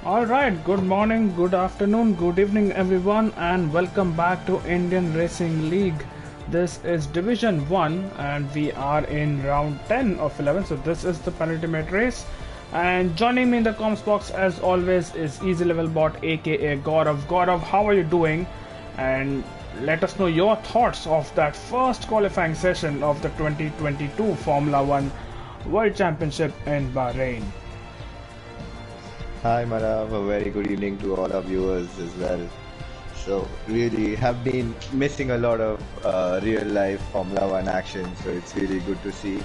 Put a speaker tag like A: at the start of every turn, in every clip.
A: All right, good morning, good afternoon, good evening, everyone, and welcome back to Indian Racing League. This is Division 1, and we are in round 10 of 11. So, this is the penultimate race. And joining me in the comms box, as always, is Easy Level Bot aka Gaurav. Gaurav, how are you doing? And let us know your thoughts of that first qualifying session of the 2022 Formula One World Championship in Bahrain.
B: Hi Manav, a very good evening to all our viewers as well. So really have been missing a lot of real life Formula One action, so it's really good to see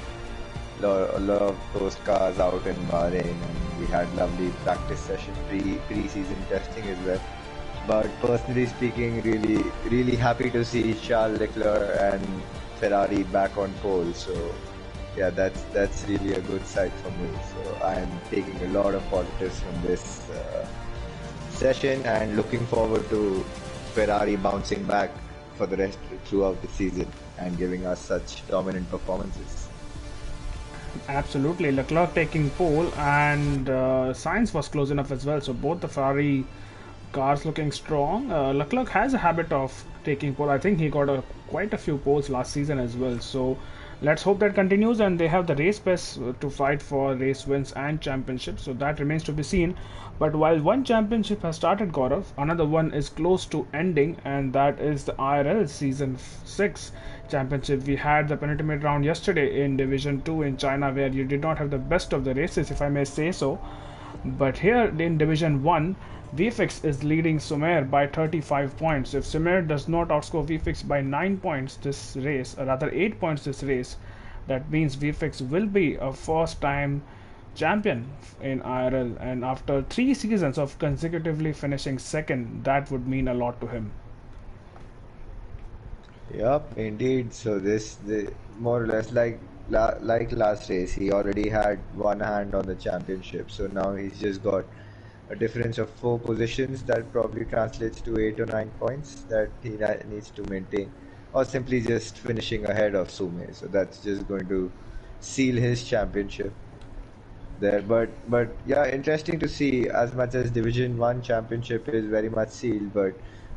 B: a lot of those cars out in Bahrain, and we had lovely practice session, pre-season testing as well. But personally speaking, really happy to see Charles Leclerc and Ferrari back on pole. So yeah, that's really a good sight for me. So I am taking a lot of positives from this session and looking forward to Ferrari bouncing back for the rest throughout the season and giving us such dominant performances.
A: Absolutely, Leclerc taking pole and Sainz was close enough as well. So both the Ferrari cars looking strong. Leclerc has a habit of taking pole. I think he got quite a few poles last season as well. So let's hope that continues, and they have the race pace to fight for race wins and championships. So that remains to be seen. But while one championship has started, Gaurav, another one is close to ending, and that is the IRL Season 6 championship. We had the penultimate round yesterday in Division 2 in China, where you did not have the best of the races, if I may say so. But here in Division 1, VFX is leading Sumer by 35 points. If Sumer does not outscore VFX by 9 points this race, or rather 8 points this race, that means VFX will be a first time champion in IRL. And after 3 seasons of consecutively finishing second, that would mean a lot to him.
B: Yep, indeed. So the more or less like last race, he already had one hand on the championship. So now he's just got a difference of 4 positions that probably translates to 8 or 9 points that he needs to maintain, or simply just finishing ahead of Sume. So that's just going to seal his championship there. But yeah, interesting to see. As much as Division 1 championship is very much sealed, but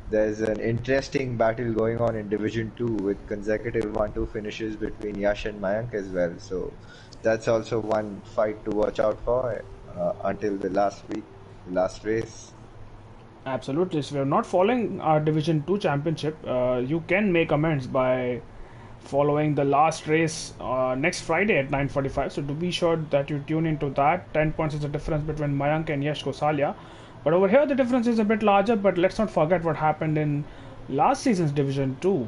B: there's an interesting battle going on in Division 2 with consecutive 1-2 finishes between Yash and Mayank as well. So that's also one fight to watch out for until the last week, the last race.
A: Absolutely. So if you're not following our Division 2 championship, you can make amends by following the last race next Friday at 9:45. So do be sure that you tune into that. 10 points is the difference between Mayank and Yash Gosalia. But over here, the difference is a bit larger. But let's not forget what happened in last season's Division 2.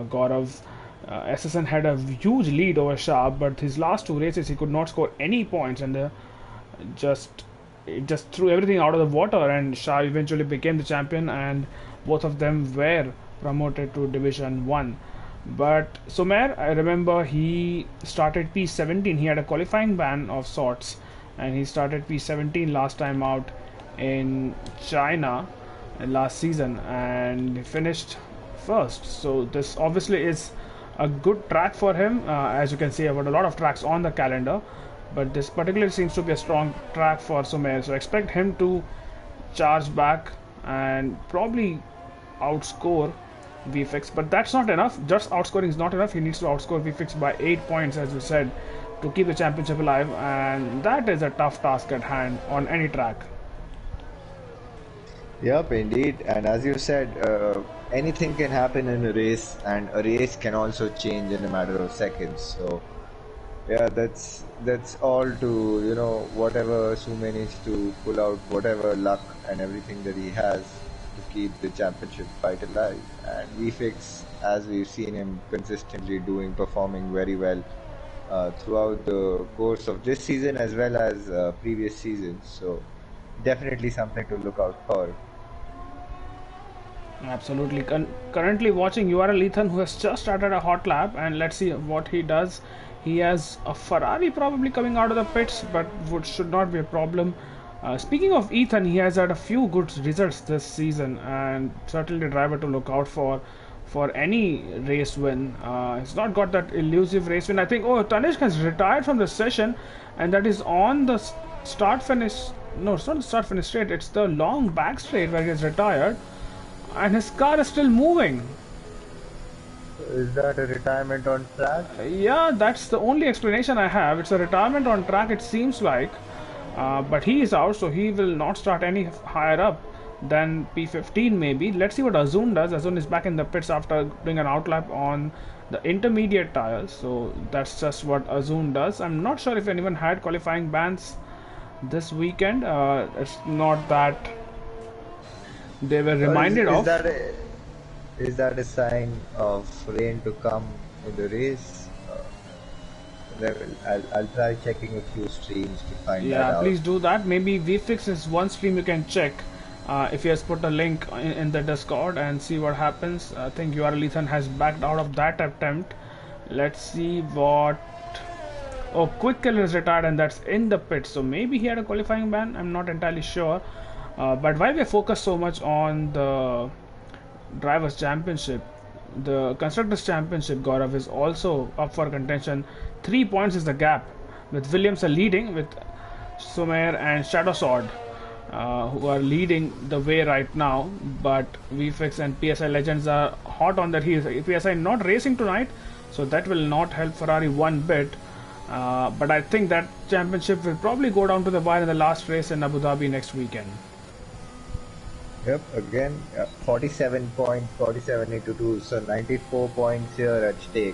A: Gaurav, SSN had a huge lead over Shah, but his last 2 races he could not score any points, and just it just threw everything out of the water. And Shah eventually became the champion, and both of them were promoted to Division 1. But Sumer, I remember he started P17. He had a qualifying ban of sorts, and he started P17 last time out in China last season, and he finished first. So this obviously is a good track for him. As you can see, I've got a lot of tracks on the calendar, but this particularly seems to be a strong track for Sumer. So expect him to charge back and probably outscore VFX. But that's not enough. Just outscoring is not enough. He needs to outscore VFX by 8 points, as you said, to keep the championship alive, and that is a tough task at hand on any track.
B: Yep, indeed. And as you said, anything can happen in a race, and a race can also change in a matter of seconds. So yeah, that's all to whatever Sume needs to pull out, whatever luck and everything that he has to keep the championship fight alive. And VFX, as we've seen him consistently performing very well throughout the course of this season as well as previous seasons. So definitely something to look out for.
A: Absolutely. Currently watching URL Ethan, who has just started a hot lap, and let's see what he does. He has a Ferrari probably coming out of the pits, but should not be a problem. Speaking of Ethan, he has had a few good results this season, and certainly a driver to look out for any race win. He's not got that elusive race win. I think, Tanishq has retired from the session, and that is on the start finish No, it's not the start finish straight, it's the long back straight where he is retired and his car is still moving.
B: Is that a retirement on track?
A: Yeah, that's the only explanation I have. It's a retirement on track, it seems like. But he is out, so he will not start any higher up than P15 maybe. Let's see what Azun does. Azun is back in the pits after doing an outlap on the intermediate tires. So that's just what Azun does. I'm not sure if anyone had qualifying bans this weekend. It's not that they were reminded of.
B: Is that a sign of rain to come in the race? I'll try checking a few streams to find that out.
A: Yeah, please do that. Maybe VFix is one stream you can check. If he has put a link in the Discord and see what happens. I think URL Ethan has backed out of that attempt. Let's see what. Oh, Quick Kill is retired and that's in the pit. So maybe he had a qualifying ban. I'm not entirely sure. But why we focus so much on the Drivers' Championship, the Constructors' Championship, Gaurav, is also up for contention. 3 points is the gap, with Williams leading, with Sumer and Shadow Sword who are leading the way right now. But VFix and PSI Legends are hot on their heels. PSI not racing tonight, so that will not help Ferrari one bit. But I think that championship will probably go down to the wire in the last race in Abu Dhabi next weekend.
B: Yep, again 47 points, 47 into 2, so 94 points here at stake.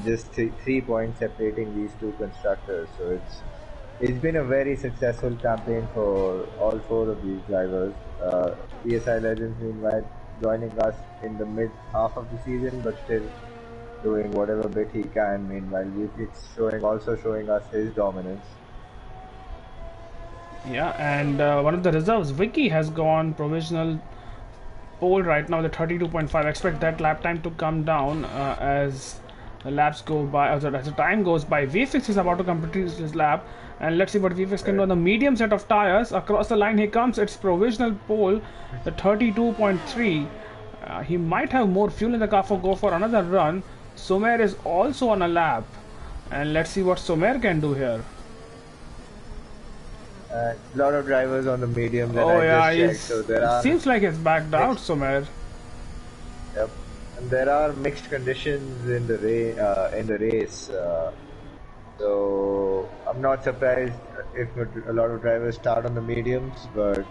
B: Just 3 points separating these two constructors. So it's been a very successful campaign for all 4 of these drivers. PSI Legends meanwhile joining us in the mid half of the season, but still doing whatever bit he can. Meanwhile, VFX also showing us his dominance.
A: Yeah, and one of the reserves, Vicky, has gone provisional pole right now with 32.5. Expect that lap time to come down as the laps go by, as the time goes by. VFX is about to complete his lap, and let's see what VFX can do on the medium set of tires. Across the line he comes, it's provisional pole, the 32.3. He might have more fuel in the car for go for another run. Sumer is also on a lap, and let's see what Sumer can do here.
B: A lot of drivers on the medium that
A: oh
B: I
A: yeah,
B: just checked. So there are
A: seems like it's backed out somewhere.
B: Yep, and there are mixed conditions in the race. So I'm not surprised if a lot of drivers start on the mediums, but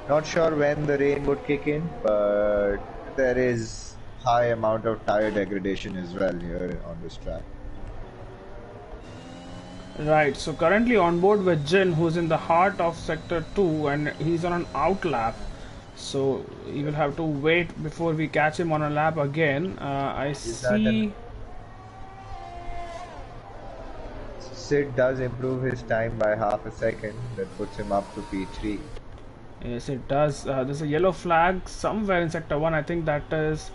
B: not sure when the rain would kick in. But there is high amount of tire degradation as well here on this track.
A: Right, so currently on board with Jin, who's in the heart of sector 2, and he's on an out lap, so he will have to wait before we catch him on a lap again. I see
B: Sid does improve his time by half a second. That puts him up to P3.
A: Yes, it does. There's a yellow flag somewhere in sector 1. I think that is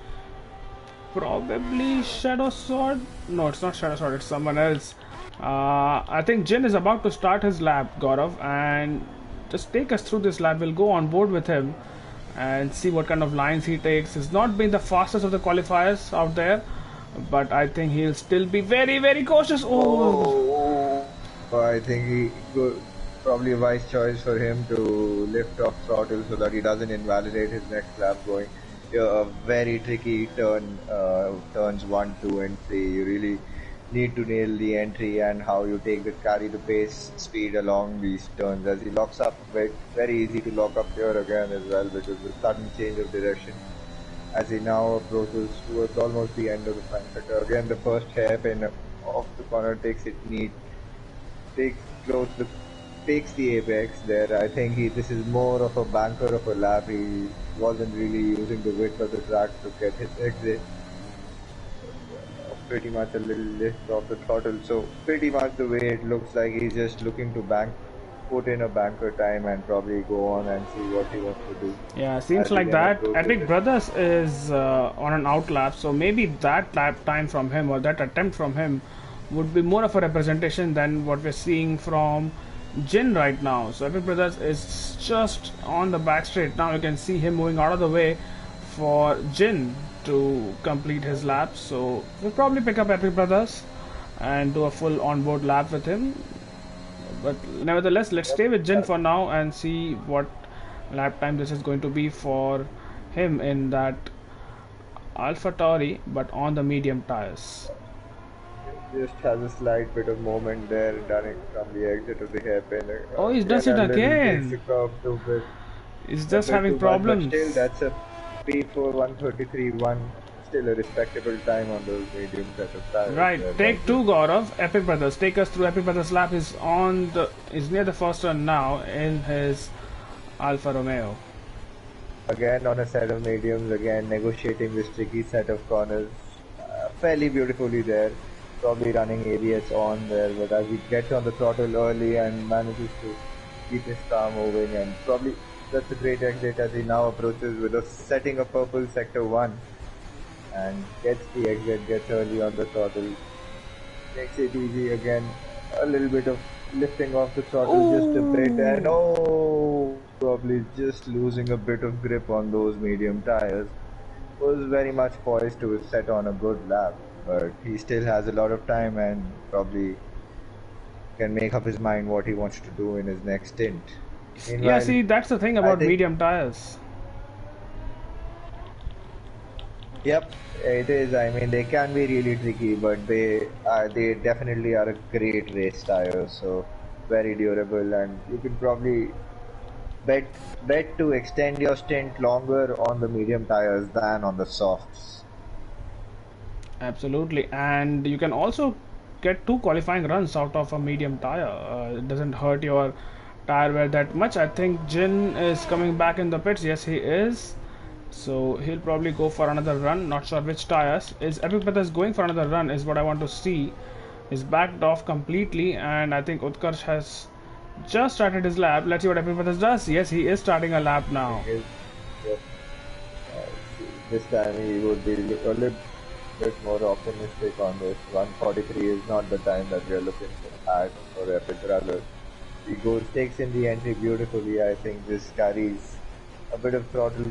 A: probably Shadow Sword. No, it's not Shadow Sword, it's someone else. I think Jin is about to start his lap, Gaurav, and just take us through this lap. We'll go on board with him and see what kind of lines he takes. He's not been the fastest of the qualifiers out there, but I think he'll still be very, very cautious. Oh,
B: I think he probably a wise choice for him to lift off throttle so that he doesn't invalidate his next lap going. A very tricky turn, turns 1, 2 and 3. You really need to nail the entry and how you carry the pace speed along these turns. As he locks up, very easy to lock up here again as well, because the sudden change of direction as he now approaches towards almost the end of the front sector. Again, the first hairpin off the corner takes the apex there. I think this is more of a banker of a lap. He wasn't really using the width of the track to get his exit. Pretty much a little lift off the throttle, so pretty much the way it looks like he's just looking to put in a banker time and probably go on and see what he wants to do.
A: Yeah, seems like that. Epic Brothers is on an out lap, so maybe that lap time from him or that attempt from him would be more of a representation than what we're seeing from Jin right now. So Epic Brothers is just on the back straight now. You can see him moving out of the way for Jin to complete his lap. So we'll probably pick up Epic Brothers and do a full onboard lap with him. But nevertheless, let's stay with Jin for now and see what lap time this is going to be for him in that Alpha Tauri, but on the medium tires.
B: Just has a slight bit of movement there, done it from the exit of the hairpin.
A: Oh, he does it
B: And a little takes the
A: again.
B: curve too bit,
A: He's
B: a
A: just
B: bit
A: having
B: too much, but still
A: problems.
B: that's a P4 133.1, still a respectable time on those medium set of tires.
A: Right, take two, Gaurav. Epic Brothers, take us through. Epic Brothers lap is near the first turn now in his Alfa Romeo.
B: Again on a set of mediums, again negotiating this tricky set of corners, fairly beautifully there. Probably running ABS on there, but as he gets on the throttle early and manages to keep his car moving, and probably that's a great exit as he now approaches with a setting of purple sector 1 and gets the exit, gets early on the throttle, makes it easy again, a little bit of lifting off the throttle just a bit, and probably just losing a bit of grip on those medium tires. Was very much poised to set on a good lap, but he still has a lot of time and probably can make up his mind what he wants to do in his next stint.
A: Yeah,
B: Meanwhile,
A: see, that's the thing
B: I
A: about
B: think,
A: medium tires.
B: yep, it is. I mean, they can be really tricky, but they definitely are a great race tire. So very durable, and you can probably bet to extend your stint longer on the medium tires than on the softs.
A: Absolutely, and you can also get two qualifying runs out of a medium tire. It doesn't hurt your tire wear that much. I think Jin is coming back in the pits. Yes, he is. So he'll probably go for another run. Not sure which tires. Is Epic Brothers going for another run? Is what I want to see. He's backed off completely, and I think Utkarsh has just started his lap. Let's see what Epic Brothers does. Yes, he is starting a lap now.
B: Yes, this time he would be a little bit more optimistic on this. 143 is not the time that we are looking at for Epic Brothers. He takes in the entry beautifully. I think this carries a bit of throttle.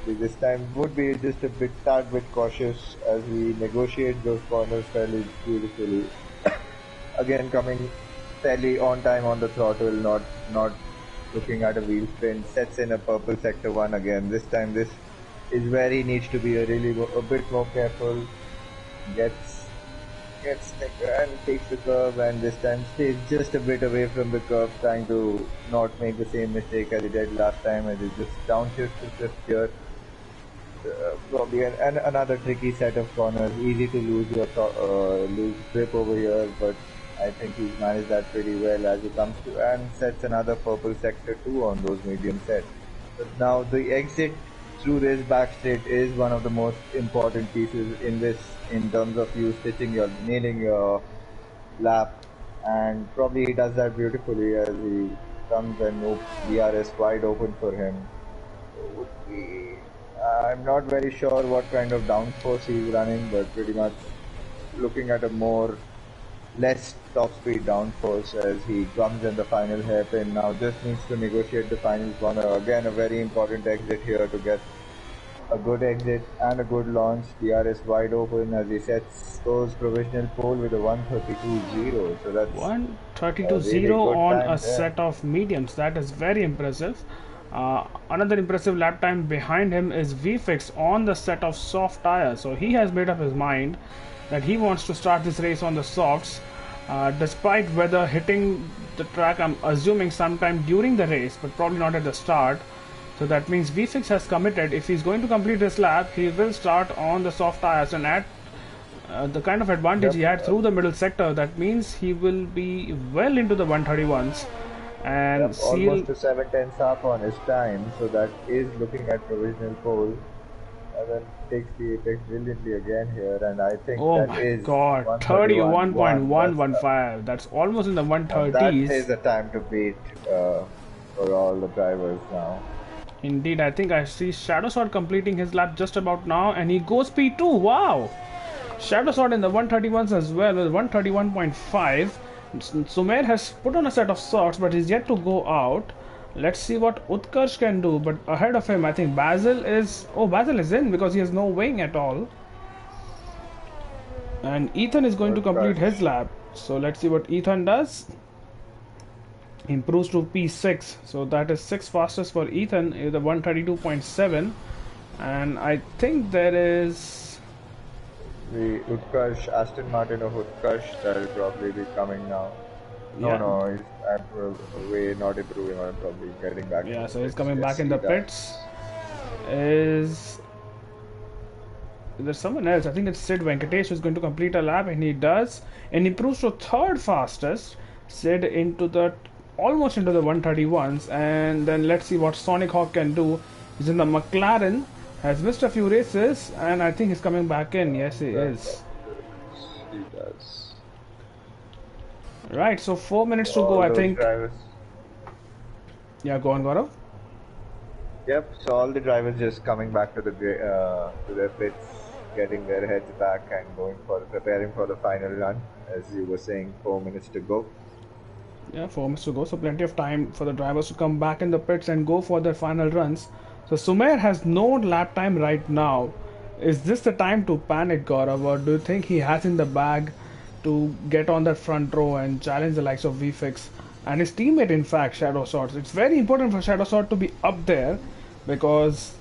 B: This time would be just a tad bit cautious as we negotiate those corners fairly beautifully. Again, coming fairly on time on the throttle, not looking at a wheel spin. Sets in a purple sector 1 again. This time this is where he needs to be a bit more careful. Gets and takes the curve, and this time stays just a bit away from the curve, trying to not make the same mistake as he did last time, as he just downshifts to fifth gear. Probably another tricky set of corners. Easy to lose grip over here, but I think he's managed that pretty well as he comes to and sets another purple sector 2 on those medium sets. But now the exit through this back straight is one of the most important pieces in terms of you nailing your lap, and probably he does that beautifully as he comes and opens DRS wide open for him. I'm not very sure what kind of downforce he's running, but pretty much looking at less top speed downforce as he comes in the final hairpin. Now just needs to negotiate the final corner. Again, a very important exit here to get a good exit and a good launch. DRS wide open as he scores provisional pole with a 132.0. So that's
A: 132.0
B: really
A: on a
B: there.
A: set of mediums. That is very impressive. Another impressive lap time behind him is VFix on the set of soft tires. So he has made up his mind that he wants to start this race on the softs, despite weather hitting the track, I'm assuming sometime during the race, but probably not at the start. So that means VFix has committed. If he's going to complete this lap, he will start on the soft tires, and at the kind of advantage he had through the middle sector, that means he will be well into the 131s and
B: almost to 7/10 up on his time, so that is looking at provisional pole, and then takes the apex brilliantly again here, and I think
A: oh my god, 31.115. That's almost in the 130s.
B: That is the time to beat for all the drivers now.
A: Indeed, I think I see Shadow Sword completing his lap just about now, and he goes P2. Wow! Shadow Sword in the 131s as well with 131.5. Sumer has put on a set of socks, but he's yet to go out. Let's see what Utkarsh can do. But ahead of him, I think Basil is... Oh, Basil is in because he has no wing at all. And Ethan is going to complete his lap. So let's see what Ethan does. improves to P6. So that is 6 fastest for Ethan, the 132.7. And I think there is.
B: The Utkarsh, Aston Martin of Utkarsh, that will probably be coming now. No,
A: Yeah,
B: no, he's way not improving or probably getting back
A: yeah,
B: into the
A: so he's
B: pits.
A: coming
B: Let's
A: back in
B: see
A: the
B: that.
A: pits. Is there's someone else? I think it's Sid Venkatesh who's going to complete a lap, and he does, and improves to third fastest. Sid into the almost into the 131s, and then let's see what Sonic Hawk can do. He's in the McLaren, has missed a few races, and I think he's coming back in. Yes, he
B: That
A: is.
B: he does.
A: Right, so 4 minutes to go.
B: All
A: I
B: those
A: think.
B: drivers.
A: Yeah, go on, Gaurav.
B: Yep. So all the drivers just coming back to to their pits, getting their heads back and going for preparing for the final run. As you were saying, 4 minutes to go.
A: Yeah, 4 minutes to go, so plenty of time for the drivers to come back in the pits and go for their final runs. So Sumer has no lap time right now. Is this the time to panic, Gaurav, or do you think he has in the bag to get on that front row and challenge the likes of VFix and his teammate, in fact, Shadow Swords? It's very important for Shadow Sword to be up there because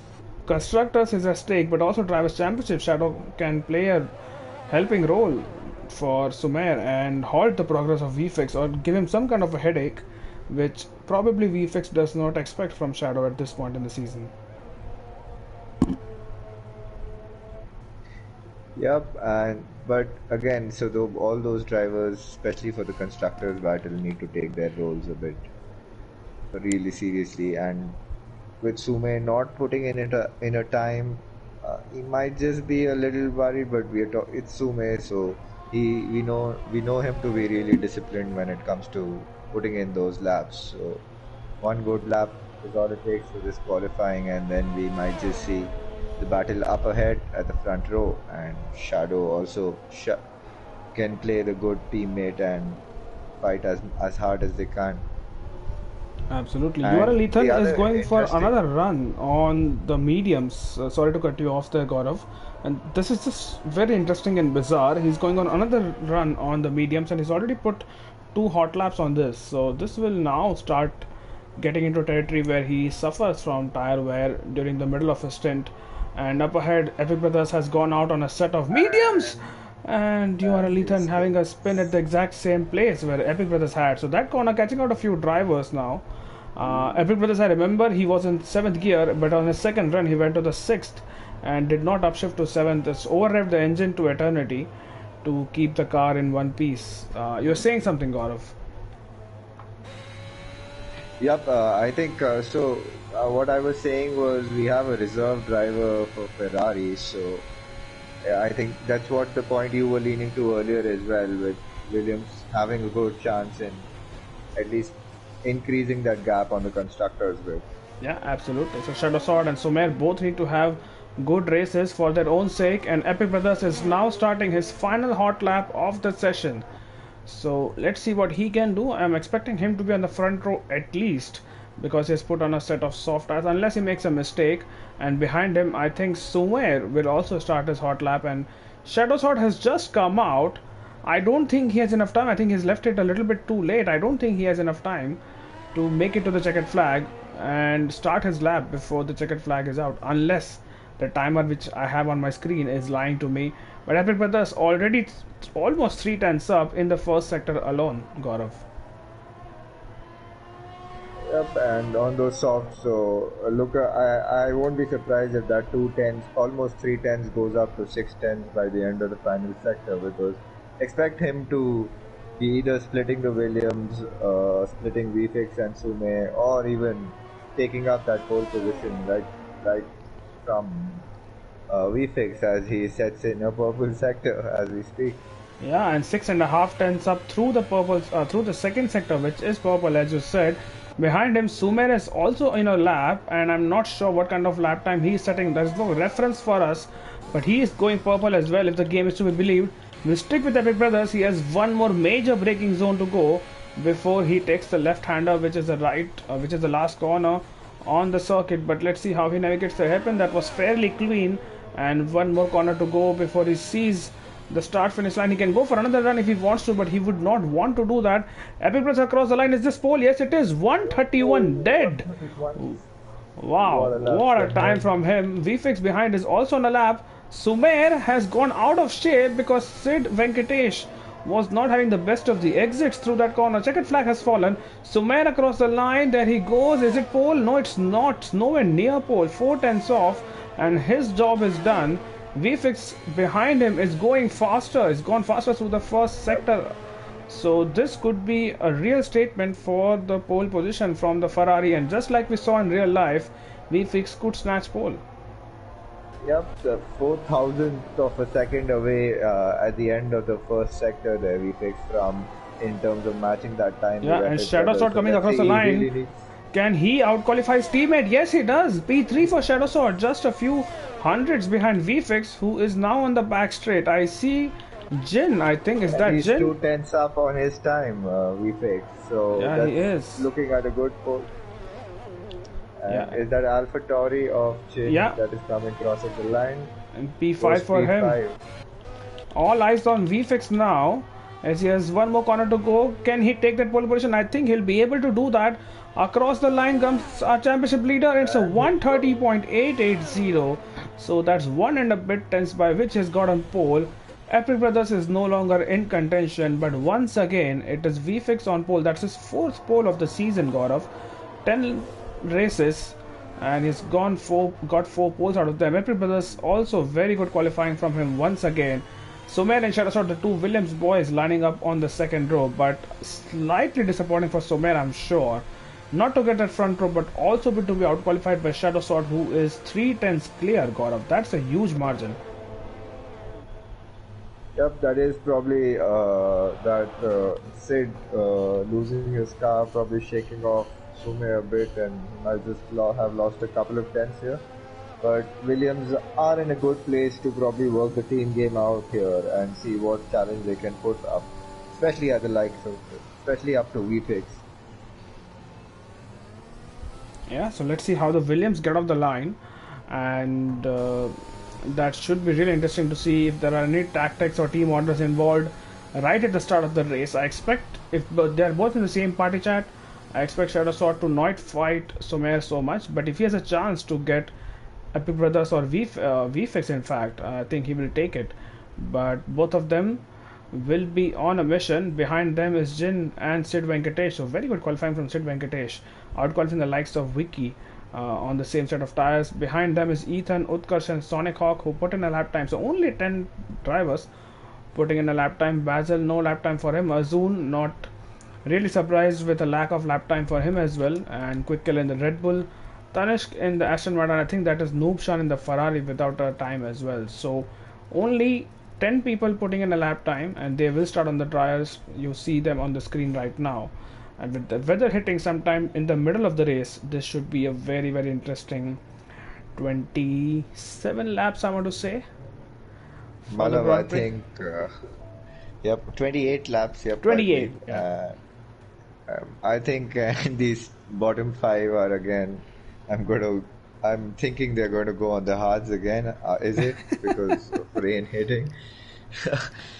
A: constructors is at stake, but also drivers championship. Shadow can play a helping role for Sumer and halt the progress of VFix or give him some kind of a headache, which probably VFix does not expect from Shadow at this point in the season.
B: Yep, and but again, so all those drivers, especially for the constructors battle, need to take their roles a bit really seriously. And with Sume not putting in a time, he might just be a little worried. But it's Sume, so we know him to be really disciplined when it comes to putting in those laps. So one good lap is all it takes for this qualifying, and then we might just see the battle up ahead at the front row, and Shadow also can play the good teammate and fight as hard as they can.
A: Absolutely. URL
B: And
A: Ethan
B: the
A: is
B: other
A: going for
B: interesting,
A: another run on the mediums. Sorry to cut you off there, Gaurav. And this is just very interesting and bizarre. He's going on another run on the mediums and he's already put 2 hot laps on this. So this will now start getting into territory where he suffers from tire wear during the middle of his stint. And up ahead, Epic Brothers has gone out on a set of mediums. And URL Ethan
B: is
A: having a spin at the exact same place where Epic Brothers had. So that corner catching out a few drivers now. Epic Brothers, I remember he was in 7th gear, but on his second run he went to the 6th and did not upshift to 7th. It's overrevved the engine to eternity to keep the car in one piece. You're saying something, Gaurav?
B: yep, I think so. What I was saying was we have a reserve driver for Ferrari, so yeah, I think that's what the point you were leaning to earlier as well, with Williams having a good chance in at least increasing that gap on the constructors with.
A: Yeah, absolutely. So Shadow Sword and Sumer both need to have good races for their own sake, and Epic Brothers is now starting his final hot lap of the session. So let's see what he can do. I'm expecting him to be on the front row at least because he's put on a set of soft tires unless he makes a mistake. And behind him, I think Sumer will also start his hot lap. And Shadow Sword has just come out. I don't think he has enough time. I think he's left it a little bit too late. I don't think he has enough time to make it to the checkered flag and start his lap before the checkered flag is out, unless the timer which I have on my screen is lying to me. But Epic Brothers already almost 3 tenths up in the first sector alone, Gaurav.
B: Yep, and on those softs, so look, I won't be surprised if that 2 tenths, almost 3 tenths, goes up to 6 tenths by the end of the final sector, because expect him to be either splitting the Williams, splitting VFix and Sume, or even taking up that pole position right from VFix as he sets in a purple sector as we speak.
A: Yeah, and 6.5 tenths up through the purple, through the second sector, which is purple, as you said. Behind him, Sumer is also in a lap, and I'm not sure what kind of lap time he's setting. There's no reference for us, but he is going purple as well, if the game is to be believed. We'll stick with Epic Brothers. He has one more major braking zone to go before he takes the left-hander, which is the right, which is the last corner on the circuit. But let's see how he navigates the hairpin. That was fairly clean, and one more corner to go before he sees the start finish line. He can go for another run if he wants to, but he would not want to do that. Epic Brothers across the line. Is this pole? Yes, it is. 131 dead. Wow, what a time from him. VFix behind is also on a lap. Sumer has gone out of shape because Sid Venkatesh was not having the best of the exits through that corner. Checkered flag has fallen. Sumer across the line. There he goes. Is it pole? No, it's not. Nowhere near pole. 4 tenths off, and his job is done. VFix behind him is going faster. It's gone faster through the first sector. So this could be a real statement for the pole position from the Ferrari, and just like we saw in real life, VFix could snatch pole.
B: Yep, the 4,000th of a second away at the end of the first sector there, we fixed from in terms of matching that time.
A: Yeah, and Shadow Sword coming across the line. Really can he outqualify his teammate? Yes, he does. P3 for Shadow Sword, just a few hundreds behind VFix, who is now on the back straight. I see Jin, I think, is that
B: he's
A: Jin?
B: 2 tenths up on his time, VFix. So
A: yeah,
B: that's
A: he is
B: looking at a good pole.
A: Yeah.
B: Is that Alpha Tauri of Jin that is coming crossing the line?
A: And P5 for him. All eyes on VFix now, as he has one more corner to go. Can he take that pole position? I think he'll be able to do that. Across the line comes our championship leader. It's a 130.880. So that's 1 and a bit tenths by which has got on pole. Epic Brothers is no longer in contention, but once again it is VFix on pole. That's his 4th pole of the season, Gaurav. 10 races, and he's got 4 poles out of them. Epic Brothers also very good qualifying from him once again. Sumer and Shadow Sword, the two Williams boys, lining up on the second row, but slightly disappointing for Sumer, I'm sure. Not to get that front row, but also to be outqualified by Shadow Sword, who is 3 tenths clear, Gaurav. That's a huge margin.
B: Yep, that is probably Sid losing his car, probably shaking off Sumer a bit, and might just have lost a couple of tenths here. But Williams are in a good place to probably work the team game out here and see what challenge they can put up, especially at the likes of, especially up to VFix.
A: Yeah, so let's see how the Williams get off the line, and that should be really interesting to see if there are any tactics or team orders involved right at the start of the race. I expect, if they are both in the same party chat, I expect Shadow Sword to not fight Sumer so much, but if he has a chance to get Epic Brothers or VFix, in fact, I think he will take it. But both of them will be on a mission. Behind them is Jin and Sid Venkatesh, so very good qualifying from Sid Venkatesh, outqualifying the likes of Wiki on the same set of tires. Behind them is Ethan, Utkarsh and Sonic Hawk, who put in a lap time, so only 10 drivers putting in a lap time. Basil, no lap time for him. Azun, not really surprised with a lack of lap time for him as well. And Quick Kill in the Red Bull. Tanishq in the Aston Martin. I think that is Noobshan in the Ferrari without a time as well. So only 10 people putting in a lap time, and they will start on the tires. You see them on the screen right now. And with the weather hitting sometime in the middle of the race, this should be a very, very interesting 27 laps, I want to say.
B: Malav, I think, yep, 28 laps. Yep,
A: 28. Yeah.
B: I think these bottom 5 are again. I'm thinking they're going to go on the hards again. Is it because of rain hitting?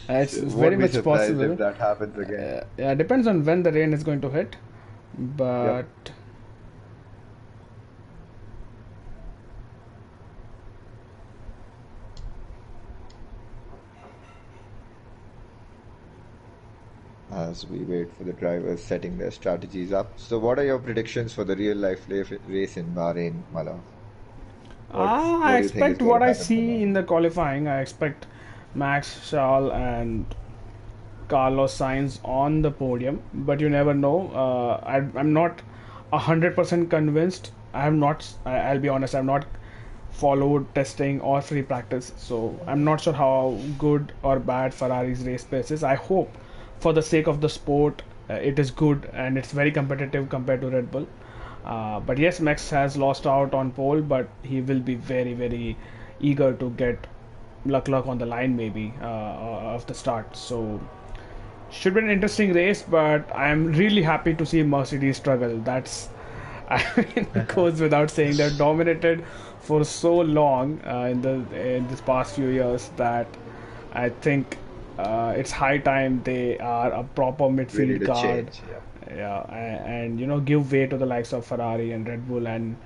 A: It's very much possible
B: if that happens again.
A: Yeah, depends on when the rain is going to hit, but. Yep.
B: As we wait for the drivers setting their strategies up. So what are your predictions for the real life race in Bahrain, Malav?
A: I expect what I see in the qualifying. I expect Max, Charles and Carlos Sainz on the podium, but you never know. I'm not 100% convinced. I'll be honest, I've not followed testing or free practice, so I'm not sure how good or bad Ferrari's race pace is. I hope, for the sake of the sport, it is good and it's very competitive compared to Red Bull. But yes, Max has lost out on pole, but he will be very, very eager to get luck on the line maybe of the start. So should be an interesting race, but I'm really happy to see Mercedes struggle. That's, I mean, it goes without saying. They're dominated for so long in this past few years that I think it's high time they are a proper
B: We need
A: midfield
B: a
A: guard.
B: change. Yeah.
A: Yeah, and give way to the likes of Ferrari and Red Bull and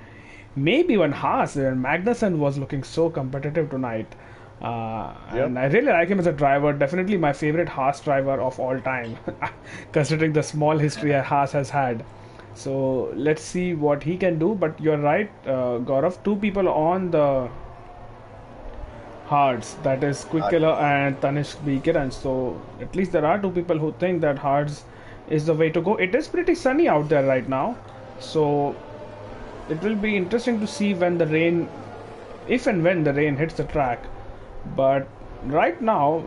A: maybe even Haas. Magnussen was looking so competitive tonight, and
B: Yep.
A: I really like him as a driver. Definitely my favorite Haas driver of all time, considering the small history Haas has had. So let's see what he can do. But you're right, Gaurav. Two people on the Hards, that is Quick Killer and Tanishq B. Kiran. So at least there are two people who think that Hards is the way to go. It is pretty sunny out there right now, so it will be interesting to see when the rain, if and when the rain hits the track. But right now,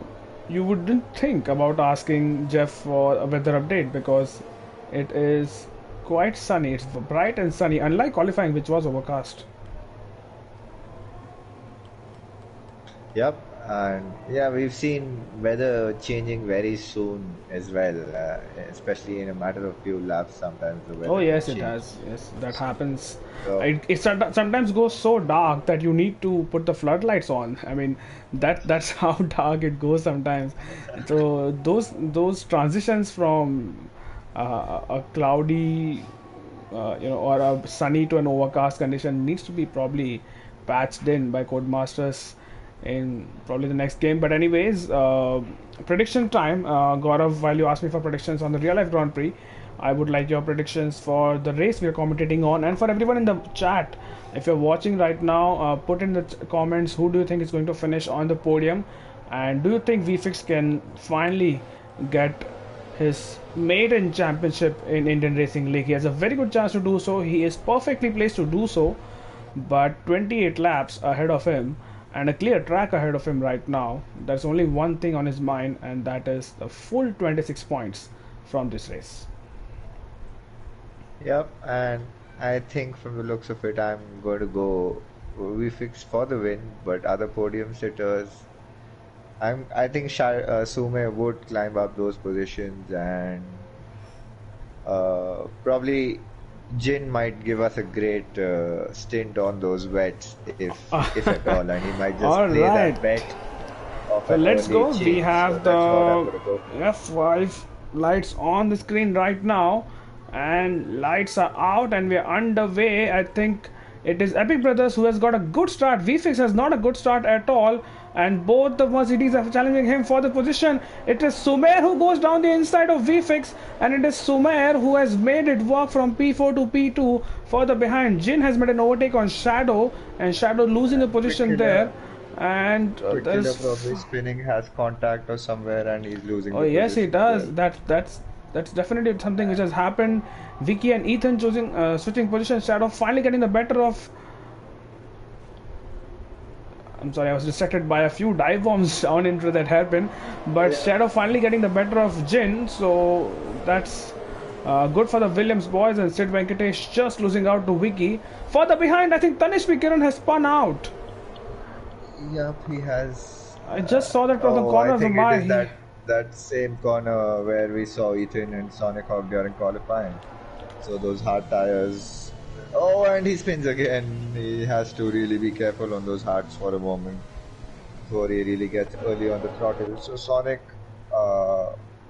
A: you wouldn't think about asking Jeff for a weather update because it is quite sunny. It's bright and sunny, unlike qualifying, which was overcast.
B: Yep, and yeah, we've seen weather changing very soon as well, especially in a matter of few laps. Sometimes the
A: Oh
B: weather can
A: yes, it
B: change.
A: has. Yes, that happens.
B: So,
A: It sometimes goes so dark that you need to put the floodlights on. I mean, that's how dark it goes sometimes. So those transitions from a cloudy, or a sunny to an overcast condition needs to be probably patched in by Codemasters in probably the next game. But anyways, prediction time. Gaurav, while you asked me for predictions on the real life Grand Prix, I would like your predictions for the race we are commentating on, and for everyone in the chat. If you're watching right now, put in the comments who do you think is going to finish on the podium, and do you think VFix can finally get his maiden championship in Indian Racing League? He has a very good chance to do so. He is perfectly placed to do so, but 28 laps ahead of him and a clear track ahead of him right now. There's only one thing on his mind, and that is the full 26 points from this race.
B: yep, and I think from the looks of it, I'm going to go we fix for the win, but other podium sitters, I think Sume would climb up those positions, and probably Jin might give us a great stint on those bets if at all, and he might just
A: All
B: play
A: right.
B: that bet of
A: So
B: an
A: let's
B: early
A: go. We
B: change. So
A: have
B: that's what I'm
A: the
B: gonna go for.
A: F5 lights on the screen right now, and lights are out, and we're underway. I think it is Epic Brothers who has got a good start. VFix has not a good start at all, and both the Mercedes are challenging him for the position. It is Sumer who goes down the inside of VFix, and it is Sumer who has made it work from P4 to P2. Further behind, Jin has made an overtake on Shadow, and Shadow losing a
B: Quick
A: position there.
B: killer,
A: And
B: quick killer
A: there's
B: probably spinning has contact or somewhere, and he's losing
A: Oh
B: the
A: yes, he
B: position as well.
A: does. That's definitely something which has happened. Vicky and Ethan choosing switching positions. Shadow finally getting the better of. I'm sorry, I was distracted by a few dive bombs down into that hairpin, but
B: Yeah.
A: Shadow finally getting the better of Jin. So that's good for the Williams boys, and Sid Venkatesh just losing out to Vicky. Further behind, I think Tanishq Kiran has spun out.
B: Yep, he has.
A: I just saw that from the
B: Oh,
A: corner
B: I
A: of the
B: think it
A: eye.
B: is that same corner where we saw Ethan and Sonic Hawk during qualifying. So those hard tires. Oh, and he spins again. He has to really be careful on those hards for a moment before he really gets early on the throttle. So Sonic,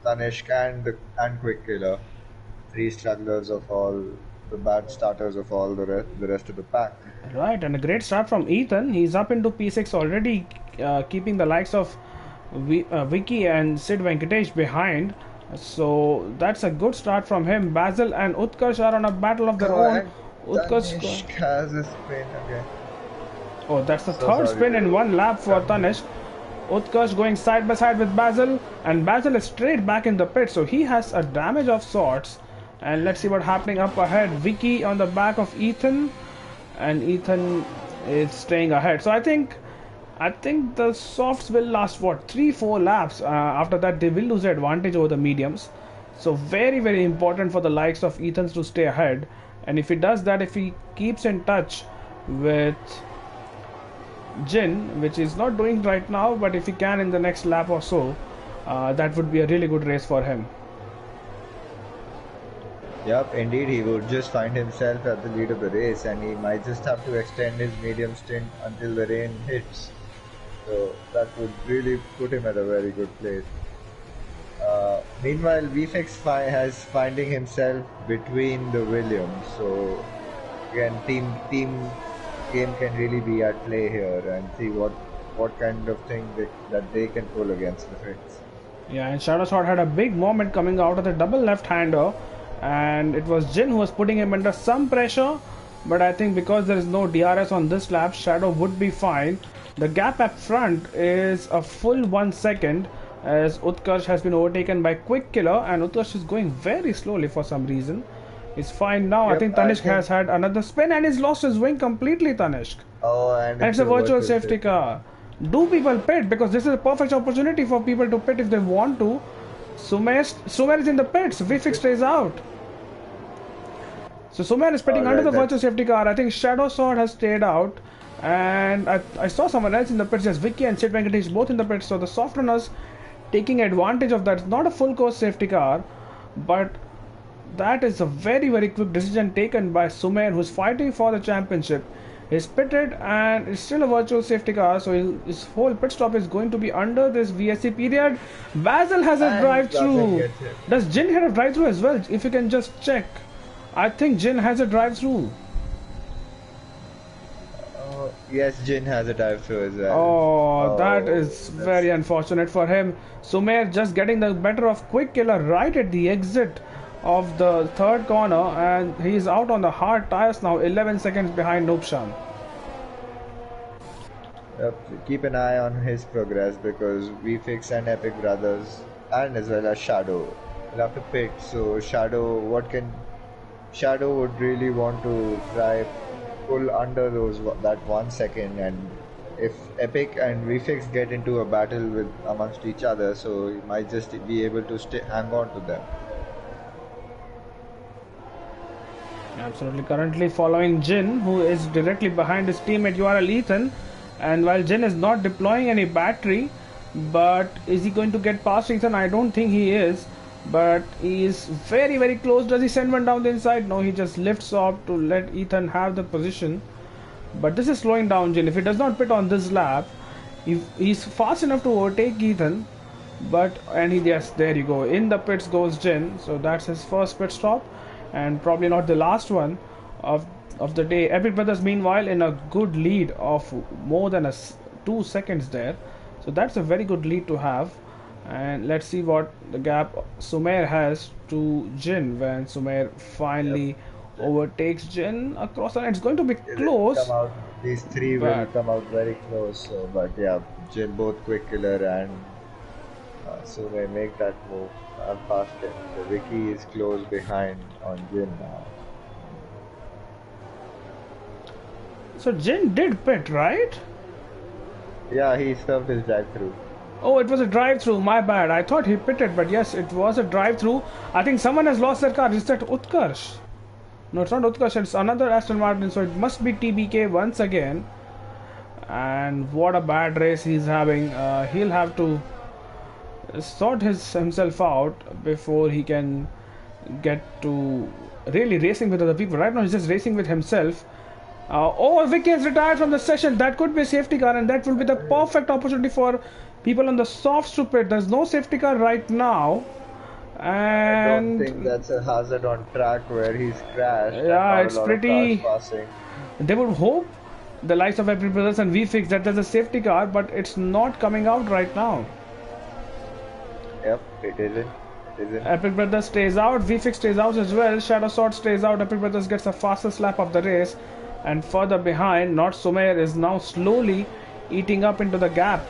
B: Tanishq, and Quick Killer, three strugglers of all the bad starters of all the rest of the pack.
A: Right, and a great start from Ethan. He's up into P6 already, keeping the likes of Vicky and Sid Venkatesh behind. So that's a good start from him. Basil and Utkarsh are on a battle of their own.
B: And
A: Utkarsh.
B: Tanishq has a spin again.
A: Oh, that's the
B: So
A: third
B: sorry
A: spin in
B: to
A: one lap for
B: cut you.
A: Tanishq. Utkarsh going side by side with Basil, and Basil is straight back in the pit, so he has a damage of sorts. And let's see what's happening up ahead. Vicky on the back of Ethan, and Ethan is staying ahead. So I think the softs will last what 3-4 laps. After that, they will lose their advantage over the mediums. So very important for the likes of Ethan's to stay ahead. And if he does that, if he keeps in touch with Jin, which is not doing right now, but if he can in the next lap or so, that would be a really good race for him.
B: Yep, indeed, he would just find himself at the lead of the race, and he might just have to extend his medium stint until the rain hits. So that would really put him at a very good place. Meanwhile, has finding himself between the Williams. So again, team game can really be at play here and see what kind of thing that they can pull against the Finns.
A: Yeah, and Shadow Sword had a big moment coming out of the double left-hander, and it was Jin who was putting him under some pressure. But I think because there is no DRS on this lap, Shadow would be fine. The gap up front is a full 1 second, as Utkarsh has been overtaken by Quick Killer, and Utkarsh is going very slowly for some reason. He's fine now.
B: Yep,
A: I think Tanishq has had another spin and he's lost his wing completely, Tanishq.
B: Oh, and
A: It's a virtual safety car. Do people pit? Because this is a perfect opportunity for people to pit if they want to. Sumer is in the pits. Vfix stays out. So Sumer is pitting under the virtual safety car. I think Shadow Sword has stayed out. And I saw someone else in the pits. There's Vicky and Sid Venkatesh both in the pits. So the soft runners taking advantage of that. It's not a full course safety car. But that is a very, very quick decision taken by Sumer, who's fighting for the championship. He's pitted and it's still a virtual safety car, so his whole pit stop is going to be under this VSC period. Basil has a drive-through. Does Jin have a drive-through as well? If you can just check. I think Jin has a drive-through.
B: Yes, Jin has a drive-through as well.
A: Oh, that is very unfortunate for him. Sumer just getting the better of Quick Killer right at the exit of the third corner, and he is out on the hard tires now, 11 seconds behind Nubshan.
B: Yep, keep an eye on his progress because VFix and Epic Brothers and as well as Shadow will have to pit. So Shadow would really want to try pull under that 1 second, and if Epic and VFix get into a battle amongst each other, so he might just be able to hang on to them.
A: Absolutely. Currently following Jin, who is directly behind his teammate URL Ethan. And while Jin is not deploying any battery, but is he going to get past Ethan? I don't think he is. But he is very, very close. Does he send one down the inside? No, he just lifts off to let Ethan have the position. But this is slowing down Jin. If he does not pit on this lap, he's fast enough to overtake Ethan. Yes, there you go. In the pits goes Jin. So that's his first pit stop. And probably not the last one of the day. Epic Brothers meanwhile in a good lead of more than 2 seconds there, so that's a very good lead to have. And let's see what the gap Sumer has to Jin when Sumer finally overtakes Jin across, and it's going to be close.
B: These three will come out very close, but yeah, Jin, both Quick Killer and Sumer make that move. I'm past him. So Vicky is close behind on Jin now.
A: So Jin did pit, right?
B: Yeah, he served his drive-through.
A: Oh, it was a drive-through. My bad. I thought he pitted, but yes, it was a drive-through. I think someone has lost their car. Is that Utkarsh? No, it's not Utkarsh. It's another Aston Martin. So it must be TBK once again. And what a bad race he's having. He'll have to sort himself out before he can get to really racing with other people. Right now he's just racing with himself. Vicky has retired from the session. That could be a safety car, and that will be the perfect opportunity for people on the softs to pit. There's no safety car right now, and
B: I don't think that's a hazard on track where he's crashed.
A: Yeah, it's pretty. They would hope, the likes of Epic Brothers and VFix, that there's a safety car, but it's not coming out right now.
B: Yep, it isn't.
A: Epic Brothers stays out, VFix stays out as well, Shadow Sword stays out, Epic Brothers gets the fastest lap of the race, and further behind, Not Sumer is now slowly eating up into the gap.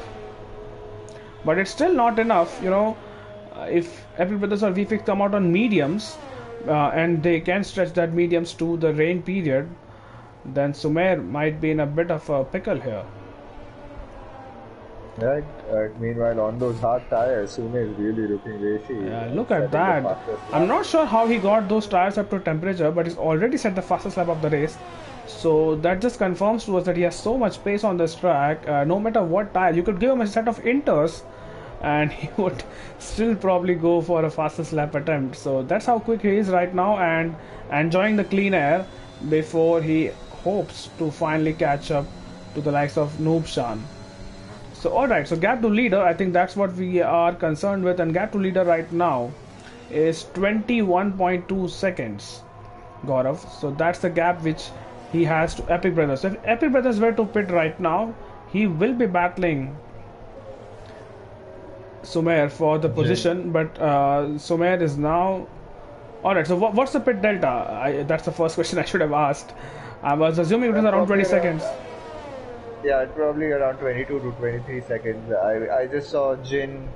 A: But it's still not enough, if Epic Brothers or VFix come out on mediums, and they can stretch that mediums to the rain period, then Sumer might be in a bit of a pickle here.
B: Right. Meanwhile, on those hard tires, Sumer is really looking racy.
A: Yeah, look at that. I'm not sure how he got those tires up to temperature, but he's already set the fastest lap of the race. So that just confirms to us that he has so much pace on this track. No matter what tire, you could give him a set of Inters, and he would still probably go for a fastest lap attempt. So that's how quick he is right now, and enjoying the clean air before he hopes to finally catch up to the likes of Nubshan. So alright, so gap to leader, I think that's what we are concerned with, and gap to leader right now is 21.2 seconds, Gaurav. So that's the gap which he has to Epic Brothers. So if Epic Brothers were to pit right now, he will be battling Sumer for the position, but Sumer is now. Alright, so what's the pit delta? That's the first question I should have asked. I was assuming it was around 20 seconds.
B: Yeah, probably around 22 to 23 seconds. I just saw Jin.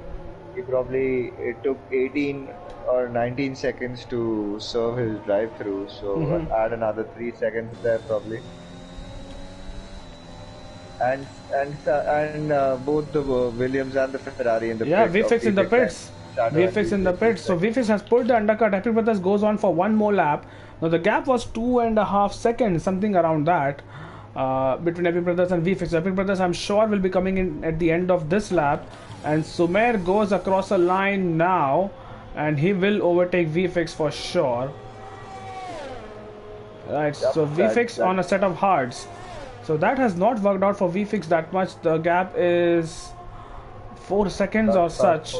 B: It took 18 or 19 seconds to serve his drive-through. So add another 3 seconds there probably. And both the Williams and the Ferrari in the
A: yeah,
B: pit.
A: VFX in the pits. VFX in the pits. So VFX has pulled the undercut. Epic Brothers goes on for one more lap. Now the gap was 2.5 seconds, something around that, between Epic Brothers and VFX. Epic Brothers, I'm sure, will be coming in at the end of this lap, and Sumer goes across a line now, and he will overtake VFX for sure. Right. Yep, so VFX on a set of hards. So that has not worked out for VFX that much. The gap is 4 seconds or such.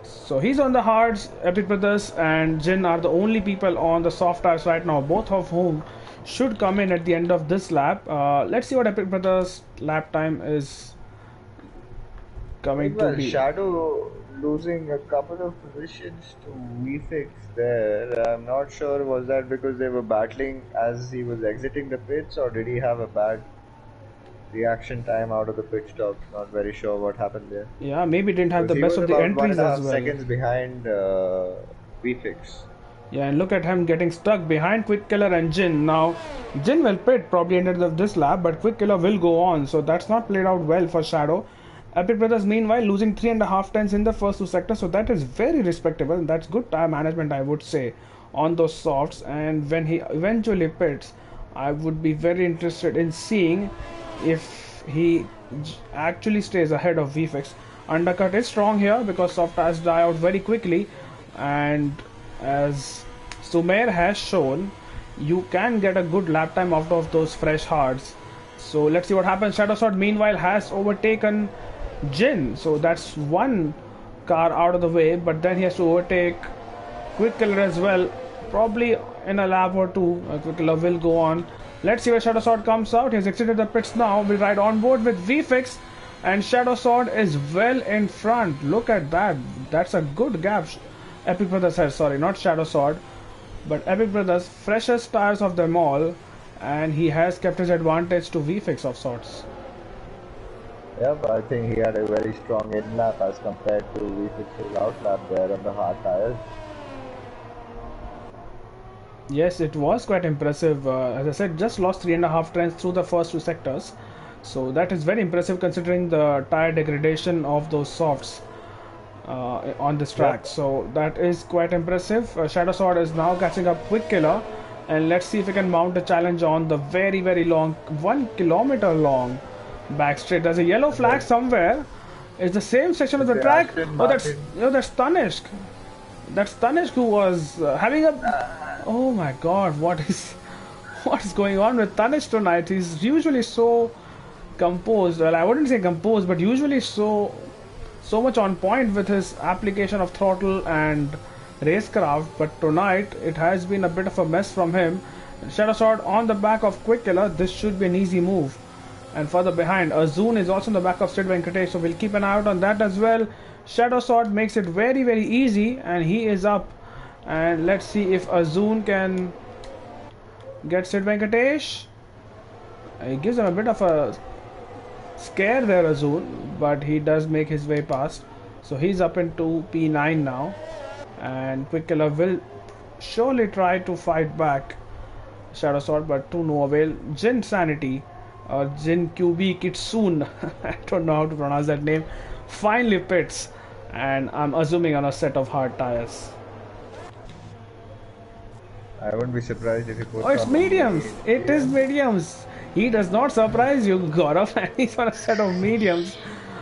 A: So he's on the hards. Epic Brothers and Jin are the only people on the soft tires right now, both of whom should come in at the end of this lap. Let's see what Epic Brothers lap time is coming to be.
B: Shadow losing a couple of positions to VFX there. I'm not sure, was that because they were battling as he was exiting the pits, or did he have a bad reaction time out of the pit stop? Not very sure what happened there.
A: Yeah, maybe didn't have the best of the entries as well.
B: 1.5 seconds behind VFX.
A: Yeah, and look at him getting stuck behind Quick Killer and Jin. Now, Jin will pit probably ended of this lap, but Quick Killer will go on. So that's not played out well for Shadow. Epic Brothers, meanwhile, losing 3.5 tenths in the first 2 sectors. So that is very respectable. And that's good tire management, I would say, on those softs. And when he eventually pits, I would be very interested in seeing if he actually stays ahead of VFX. Undercut is strong here because soft tires die out very quickly, and as Sumer has shown, you can get a good lap time out of those fresh hards. So let's see what happens. Shadow Sword meanwhile has overtaken Jin, so that's one car out of the way, but then he has to overtake Quick Killer as well, probably in a lap or two. Quick Killer will go on. Let's see where Shadow Sword comes out. He has exited the pits now. We'll ride on board with VFX, and Shadow Sword is well in front. Look at that. That's a good gap. Epic Brothers has, sorry, not Shadow Sword, but Epic Brothers, freshest tires of them all, and he has kept his advantage to VFX of sorts.
B: Yep, I think he had a very strong in lap as compared to VFX's out lap there on the hard tires.
A: Yes, it was quite impressive. As I said, just lost 3.5 tenths through the first 2 sectors. So that is very impressive considering the tire degradation of those softs on this track. Yep. So that is quite impressive. Shadow Sword is now catching up Quick Killer. And let's see if we can mount a challenge on the very, very long, 1 kilometer long back straight. There's a yellow flag somewhere. It's the same section of the track. Oh, that's Tanishq. That's Tanishq who was having a... Oh my god, what is going on with Tanishq tonight? He's usually so composed. Well, I wouldn't say composed, but usually so much on point with his application of throttle and racecraft. But tonight it has been a bit of a mess from him. Shadow Sword on the back of Quick Killer. This should be an easy move. And further behind, Azun is also on the back of Sid Venkatesh, so we'll keep an eye out on that as well. Shadow Sword makes it very, very easy, and he is up. And let's see if Azun can get Sid Venkatesh. He gives him a bit of a scare there, Azun, but he does make his way past. So he's up into P9 now, and Quick Killer will surely try to fight back Shadow Sword, but to no avail. Jin Sanity, or Jin QB Kitsune, I don't know how to pronounce that name, finally pits, and I'm assuming on a set of hard tires.
B: I wouldn't be surprised if he puts.
A: Oh, it's mediums. It is mediums. He does not surprise you, Gaurav, and he's on a set of mediums.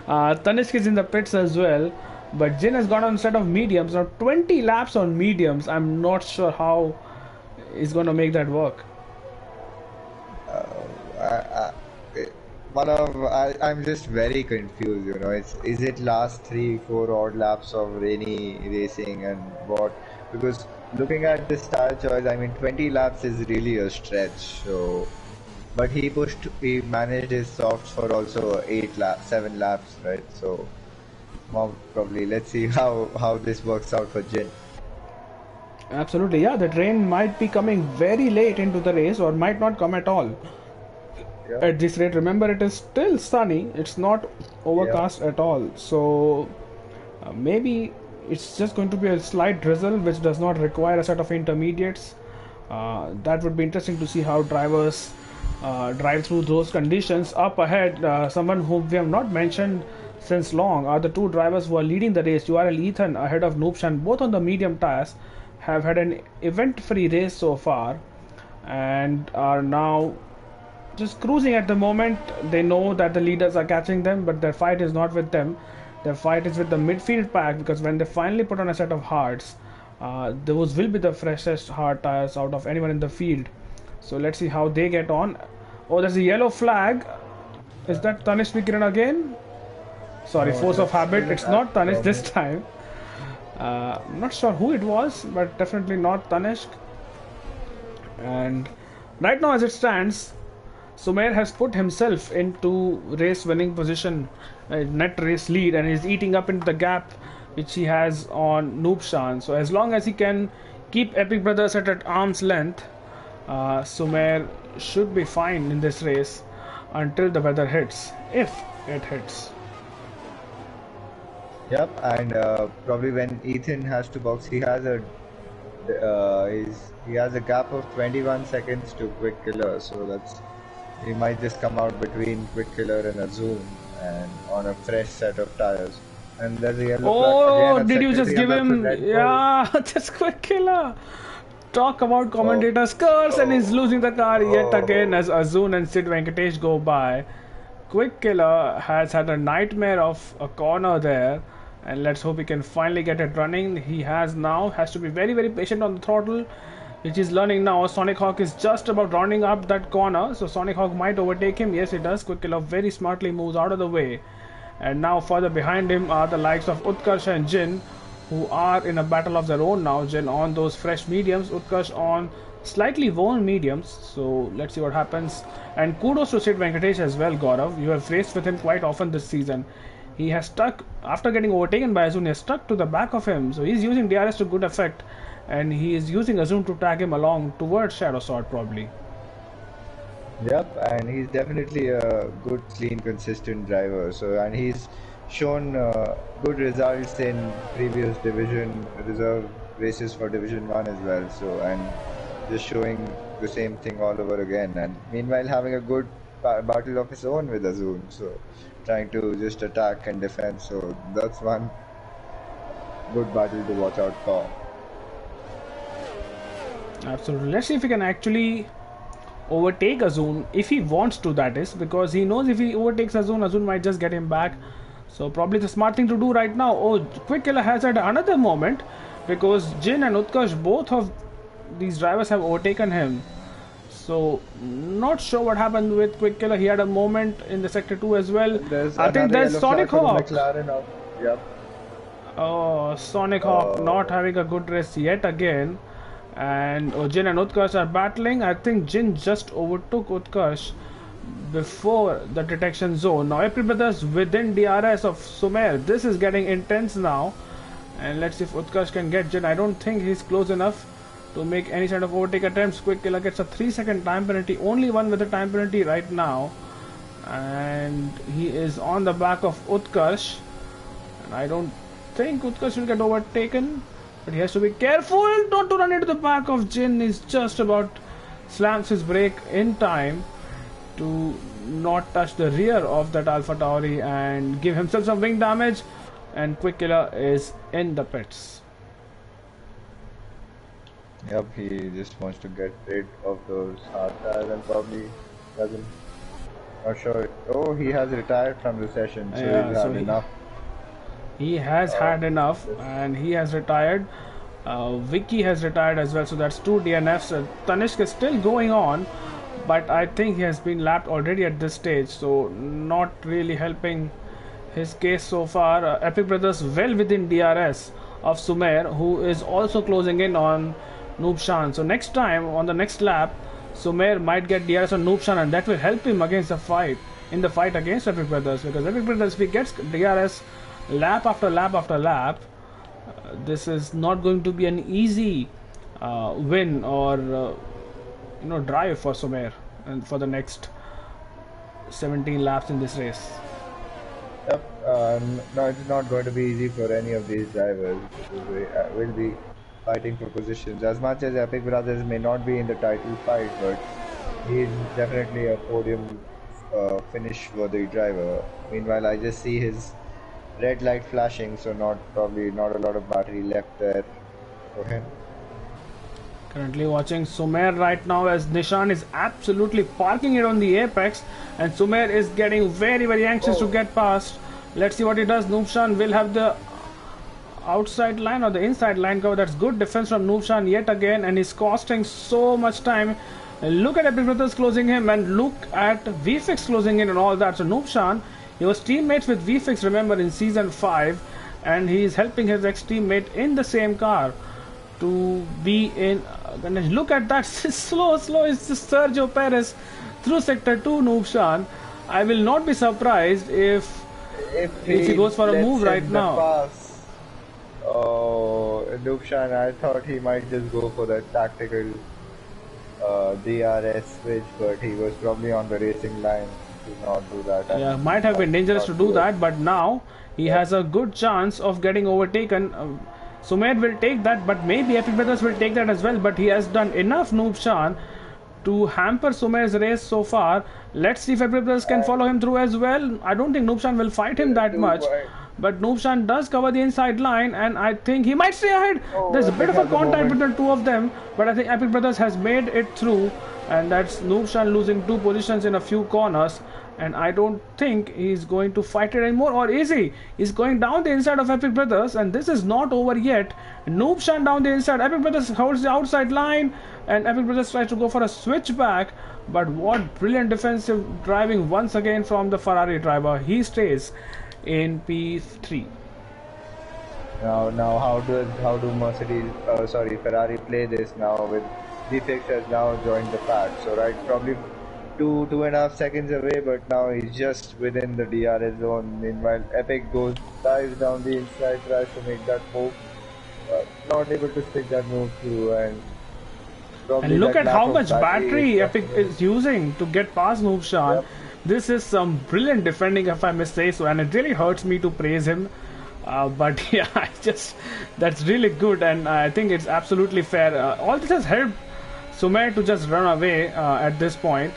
A: Tanishq is in the pits as well, but Jin has gone on a set of mediums. Now 20 laps on mediums. I'm not sure how he's going to make that work.
B: I'm just very confused, you know. Is it last 3, 4 odd laps of rainy racing and what? Because looking at this tire choice, I mean, 20 laps is really a stretch. So, but he managed his softs for also 7 laps, right? So, probably let's see how this works out for Jin.
A: Absolutely, yeah. The train might be coming very late into the race or might not come at all.
B: Yeah,
A: At this rate, remember it is still sunny. It's not
B: yeah.
A: overcast at all. So maybe it's just going to be a slight drizzle, which does not require a set of intermediates. That would be interesting to see how drivers drive through those conditions. Up ahead, someone whom we have not mentioned since long are the two drivers who are leading the race. URL Ethan ahead of Noobshan, both on the medium tires, have had an event-free race so far and are now just cruising at the moment. They know that the leaders are catching them, but their fight is not with them. Their fight is with the midfield pack, because when they finally put on a set of hards, those will be the freshest hard tires out of anyone in the field. So let's see how they get on. Oh, there's a yellow flag. Is that Tanish Vikiran again? Sorry,
B: No,
A: force of
B: that's
A: habit.
B: still an
A: It's not Tanish this
B: problem.
A: time. I'm not sure who it was, but definitely not Tanishq. And right now, as it stands, Sumer has put himself into race winning position, net race lead, and is eating up into the gap which he has on Noobshan. So, as long as he can keep Epic Brothers at arm's length, Sumer should be fine in this race until the weather hits, if it hits.
B: Yep, and probably when Ethan has to box, he has a gap of 21 seconds to Quick Killer, so he might just come out between Quick Killer and a Zoom and on a fresh set of tires. And there's a yellow flag again
A: Oh,
B: at
A: did you
B: sector
A: just
B: 3,
A: give
B: and that's a
A: him?
B: Red Bull.
A: Yeah, just Quick Killer. Talk about
B: Oh,
A: commentator's curse, and he's
B: oh,
A: losing the car yet again
B: oh.
A: as Azun and Sid Venkatesh go by. Quick Killer has had a nightmare of a corner there, and let's hope he can finally get it running. He has to be very patient on the throttle, which he's learning now. Sonic Hawk is just about rounding up that corner, so Sonic Hawk might overtake him. Yes, it does. Quick Killer very smartly moves out of the way, and now further behind him are the likes of Utkarsh and Jin, who are in a battle of their own now. Jin on those fresh mediums, Utkarsh on slightly worn mediums. So let's see what happens. And kudos to Sid Venkatesh as well, Gaurav. You have raced with him quite often this season. He has stuck, after getting overtaken by Azun, he has stuck to the back of him. So he's using DRS to good effect. And he is using Azun to tag him along towards Shadow Sword, probably.
B: Yep, and he's definitely a good, clean, consistent driver. So, and he's shown good results in previous division reserve races for Division 1 as well. So, and just showing the same thing all over again. And meanwhile, having a good battle of his own with Azun. So, trying to just attack and defend. So, that's one good battle to watch out for.
A: Absolutely. Let's see if he can actually overtake Azun if he wants to, that is, because he knows if he overtakes Azun might just get him back. So probably the smart thing to do right now. Oh, Quick Killer has had another moment, because Jin and Utkarsh, both of these drivers have overtaken him. So not sure what happened with Quick Killer. He had a moment in the sector 2 as well.
B: There's
A: I think
B: another
A: there's
B: yellow
A: Sonic
B: flag for the
A: Hawk.
B: McLaren. Yep.
A: Oh, Sonic Hawk not
B: Uh,
A: having a good race yet again. And Jin and Utkarsh are battling. I think Jin just overtook Utkarsh before the detection zone. Now April Brothers within DRS of Sumer. This is getting intense now. And let's see if Utkarsh can get Jin. I don't think he's close enough to make any sort of overtake attempts. Quick Killer gets a 3-second time penalty. Only one with a time penalty right now. And he is on the back of Utkarsh. And I don't think Utkarsh will get overtaken. But he has to be careful not to run into the back of Jin. He's just about slams his brake in time to not touch the rear of that Alpha Tauri and give himself some wing damage. And Quick Killer is in the pits.
B: Yep, he just wants to get rid of those hard tires and probably doesn't. Not sure. Oh, he has retired from the session, so
A: Yeah,
B: he'll
A: so
B: have enough.
A: he has had enough and he has retired. Vicky has retired as well, so that's 2 DNFs. Tanishq is still going on, but I think he has been lapped already at this stage, so not really helping his case so far. Epic Brothers well within DRS of Sumer, who is also closing in on Noobshan. So next time on the next lap, Sumer might get DRS on Noobshan, and that will help him against the fight in the fight against Epic Brothers, because Epic Brothers, if he gets DRS lap after lap after lap, this is not going to be an easy win or drive for Sumer and for the next 17 laps in this race.
B: Yep. No, it's not going to be easy for any of these drivers, because we will be fighting for positions. As much as Epic Brothers may not be in the title fight, but he's definitely a podium finish worthy driver. Meanwhile, I just see his red light flashing, so probably not a lot of battery left there for him.
A: Currently watching Sumer right now as Nishan is absolutely parking it on the apex, and Sumer is getting very anxious to get past. Let's see what he does. Noobshan will have the outside line or the inside line cover. That's good defense from Noobshan yet again, and he's costing so much time. Look at Epic Brothers closing him, and look at VFix closing in and all that. So Noobshan, he was teammates with VFix, remember, in season 5, and he is helping his ex-teammate in the same car to be in. Look at that. slow. It's just Sergio Perez through sector 2, Noobshan. I will not be surprised if he goes for a move right now.
B: Pass. Oh, Noobshan, I thought he might just go for the tactical DRS switch, but he was probably on the racing line to not do that.
A: Yeah, might have been dangerous to do that, but now he has a good chance of getting overtaken. Sumer will take that, but maybe Epic Brothers will take that as well. But he has done enough, Noobshan, to hamper Sumer's race so far. Let's see if Epic Brothers can follow him through as well. I don't think Noobshan will fight him that much, but Noobshan does cover the inside line, and I think he might stay ahead. There's a bit of a contact between the two of them, but I think Epic Brothers has made it through, and that's Noobshan losing 2 positions in a few corners. And I don't think he's going to fight it anymore, or is he? He's going down the inside of Epic Brothers, and this is not over yet. Noobshan down the inside. Epic Brothers holds the outside line, and Epic Brothers tries to go for a switchback. But what brilliant defensive driving once again from the Ferrari driver. He stays in P3.
B: Now, how do Ferrari play this now? With VFX has now joined the pack, so right, probably 2.5 seconds away, but now he's just within the DRS zone. Meanwhile, Epic dives down the inside, tries to make that move, not able to stick that move through, and
A: look at how much battery Epic is using to get past Noobshan. Yep. This is some brilliant defending, if I may say so, and it really hurts me to praise him. But yeah, that's really good, and I think it's absolutely fair. All this has helped Sumer to just run away at this point.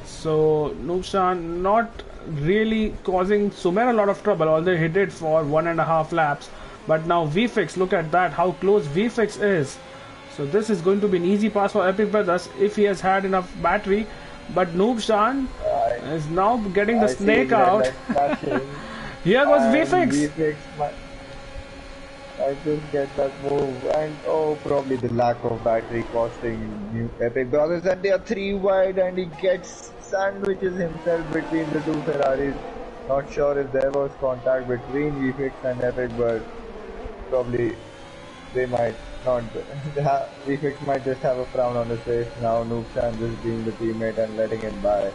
A: So Noobshan not really causing Sumer a lot of trouble, although he did for 1.5 laps. But now VFix, look at that, how close VFix is. So this is going to be an easy pass for Epic Brothers if he has had enough battery. But Noobshan is now getting the snake out. Here goes VFix.
B: I just get that move, and probably the lack of battery costing Epic Brothers, and they are 3 wide, and he sandwiches himself between the 2 Ferraris. Not sure if there was contact between VFX and Epic, but probably they might not. VFX might just have a frown on his face now. Noobshan just being the teammate and letting him by,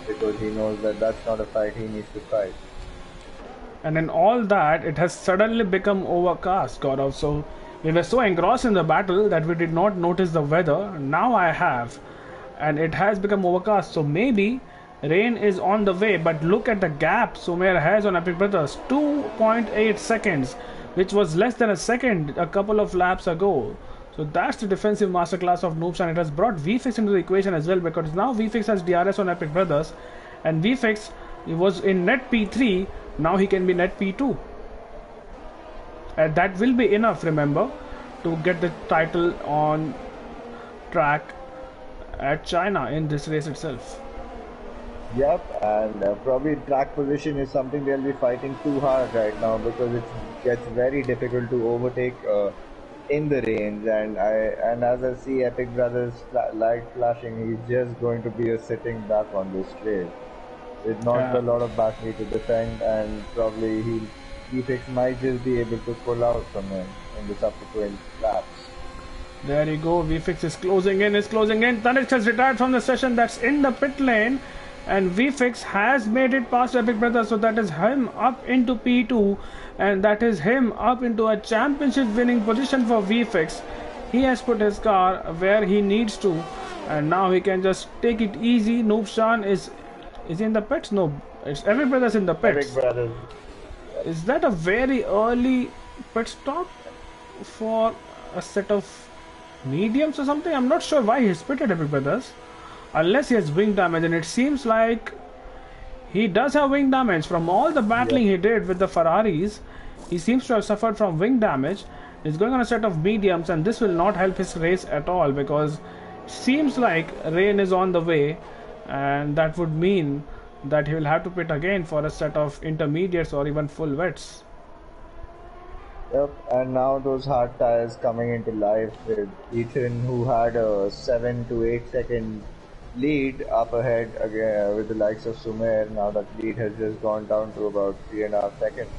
B: because he knows that that's not a fight he needs to fight.
A: And in all that, it has suddenly become overcast, Gaurav. So we were so engrossed in the battle that we did not notice the weather. Now I have, and it has become overcast. So maybe rain is on the way. But look at the gap Sumer has on Epic Brothers, 2.8 seconds, which was less than a second a couple of laps ago. So that's the defensive masterclass of Noobshan. It has brought VFix into the equation as well, because now VFix has DRS on Epic Brothers, and VFix, he was in net P3. Now he can be net P2. And that will be enough, remember, to get the title on track at China in this race itself.
B: Yep, and probably track position is something they'll be fighting too hard right now, because it gets very difficult to overtake in the range, and as I see Epic Brothers light flashing, he's just going to be a sitting back on this trade with not
A: Yeah.
B: a lot of battery to defend, and probably VFix might just be able to pull out from him in the subsequent laps.
A: There you go. VFix is closing in. Is closing in. Tanishq has retired from the session. That's in the pit lane. And VFix has made it past Epic Brothers. So that is him up into P2. And that is him up into a championship winning position for VFix. He has put his car where he needs to. And now he can just take it easy. Noobshan is he in the pits? No. It's Epic Brothers in the pits.
B: Epic Brothers.
A: Is that a very early pit stop for a set of mediums or something? I'm not sure why he's pitted Epic Brothers, unless he has wing damage, and it seems like he does have wing damage from all the battling he did with the Ferraris. He seems to have suffered from wing damage. He's going on a set of mediums, and this will not help his race at all, because it seems like rain is on the way, and that would mean that he will have to pit again for a set of intermediates or even full wets.
B: Yep, and now those hard tires coming into life with Ethan, who had a 7 to 8 second lead up ahead again with the likes of Sumer. Now that lead has just gone down to about 3.5 seconds.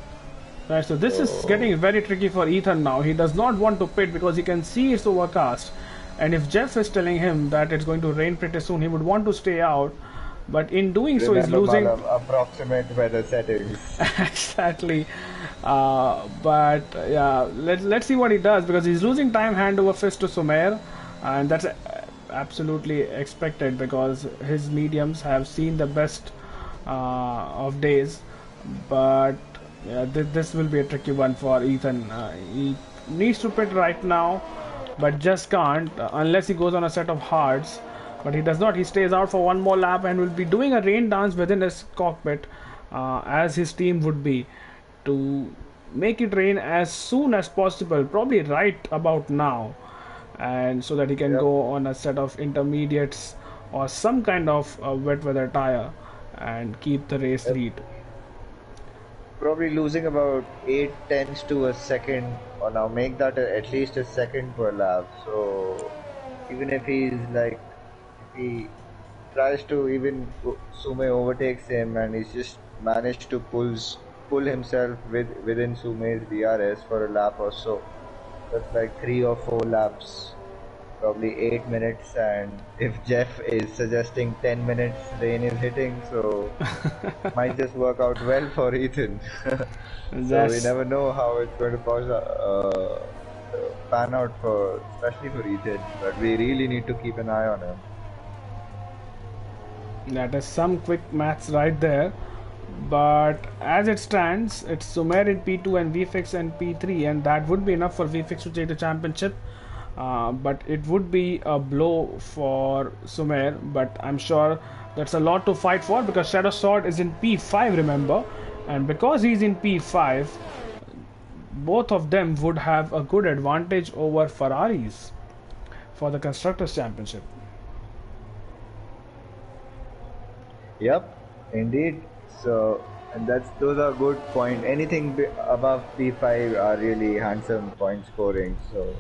A: Right, so this is getting very tricky for Ethan now. He does not want to pit because he can see it's overcast. And if Jeff is telling him that it's going to rain pretty soon, he would want to stay out. But in doing so, he's losing.
B: Approximate weather settings.
A: Exactly. But yeah, let's see what he does, because he's losing time hand over fist to Sumer, and that's absolutely expected because his mediums have seen the best of days. But yeah, this will be a tricky one for Ethan. He needs to pit right now, but just can't unless he goes on a set of hards. But he does not. He stays out for one more lap and will be doing a rain dance within his cockpit, as his team would be, to make it rain as soon as possible, probably right about now, and so that he can go on a set of intermediates or some kind of wet weather tire and keep the race lead.
B: Probably losing about 8/10 to a second, or now make that at least a second per lap. So even if he tries to, even Sume overtakes him and he's just managed to pull himself within Sume's DRS for a lap or so. That's like 3 or 4 laps, probably 8 minutes, and if Jeff is suggesting 10 minutes, rain is hitting, so might just work out well for Ethan. So we never know how it's going to pan out especially for Ethan, but we really need to keep an eye on him.
A: That is some quick maths right there. But as it stands, it's Sumer in P2 and VFix in P3, and that would be enough for VFix to take the championship. But it would be a blow for Sumer, but I'm sure that's a lot to fight for, because Shadow Sword is in P5, remember, and because he's in P5, both of them would have a good advantage over Ferraris for the Constructors' Championship.
B: Yep, indeed. So, and those are good points. Anything above P5 are really handsome point scoring. So,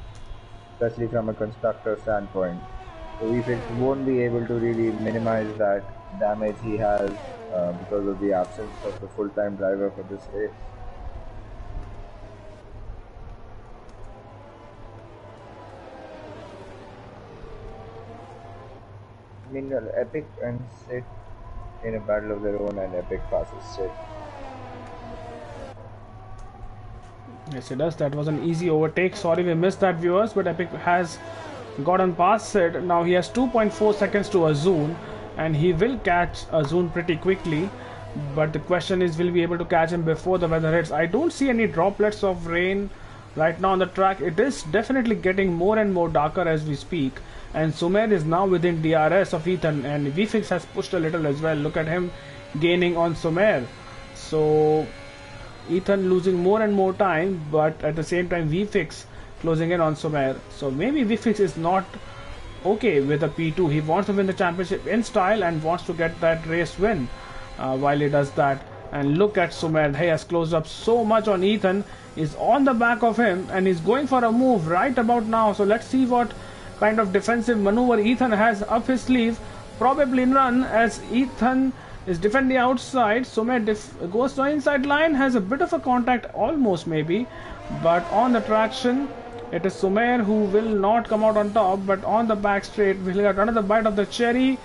B: especially from a constructor standpoint, so VFix won't be able to really minimize that damage he has because of the absence of the full-time driver for this race. Meanwhile, Epic and Sid in a battle of their own, and Epic passes Sid.
A: Yes, it does. That was an easy overtake. Sorry we missed that, viewers, but Epic has gotten past Sid. Now he has 2.4 seconds to Azun, and he will catch Azun pretty quickly. But the question is, will we be able to catch him before the weather hits? I don't see any droplets of rain right now on the track. It is definitely getting more and more darker as we speak. And Sumer is now within DRS of Ethan, and VFix has pushed a little as well. Look at him gaining on Sumer. So Ethan losing more and more time, but at the same time VFix closing in on Sumer. So maybe VFix is not okay with a P2. He wants to win the championship in style and wants to get that race win while he does that. And look at Sumer. He has closed up so much on Ethan. He's on the back of him and he's going for a move right about now. So let's see what kind of defensive maneuver Ethan has up his sleeve. Probably run as Ethan is defending outside. Sumer goes to inside line, has a bit of a contact almost maybe. But on the traction, it is Sumer who will not come out on top. But on the back straight, we'll get another bite of the cherry.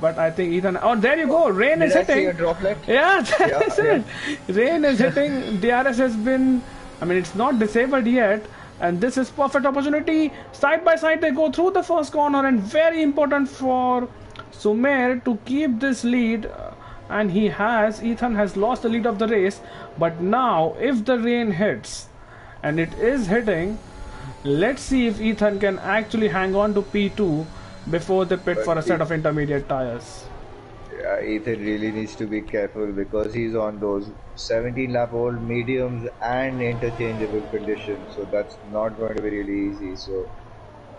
A: But I think Ethan. Oh, there you go. Rain is hitting.
B: See a droplet?
A: Yeah, that is it. Rain is hitting. DRS has been. I mean, it's not disabled yet. And this is perfect opportunity. Side by side, they go through the first corner. And very important for Sumer to keep this lead. And he has. Ethan has lost the lead of the race. But now, if the rain hits, and it is hitting, let's see if Ethan can actually hang on to P2 before they pit for a set of intermediate tires.
B: Yeah, Ethan really needs to be careful because he's on those 17-lap-old mediums and interchangeable conditions, so that's not going to be really easy. So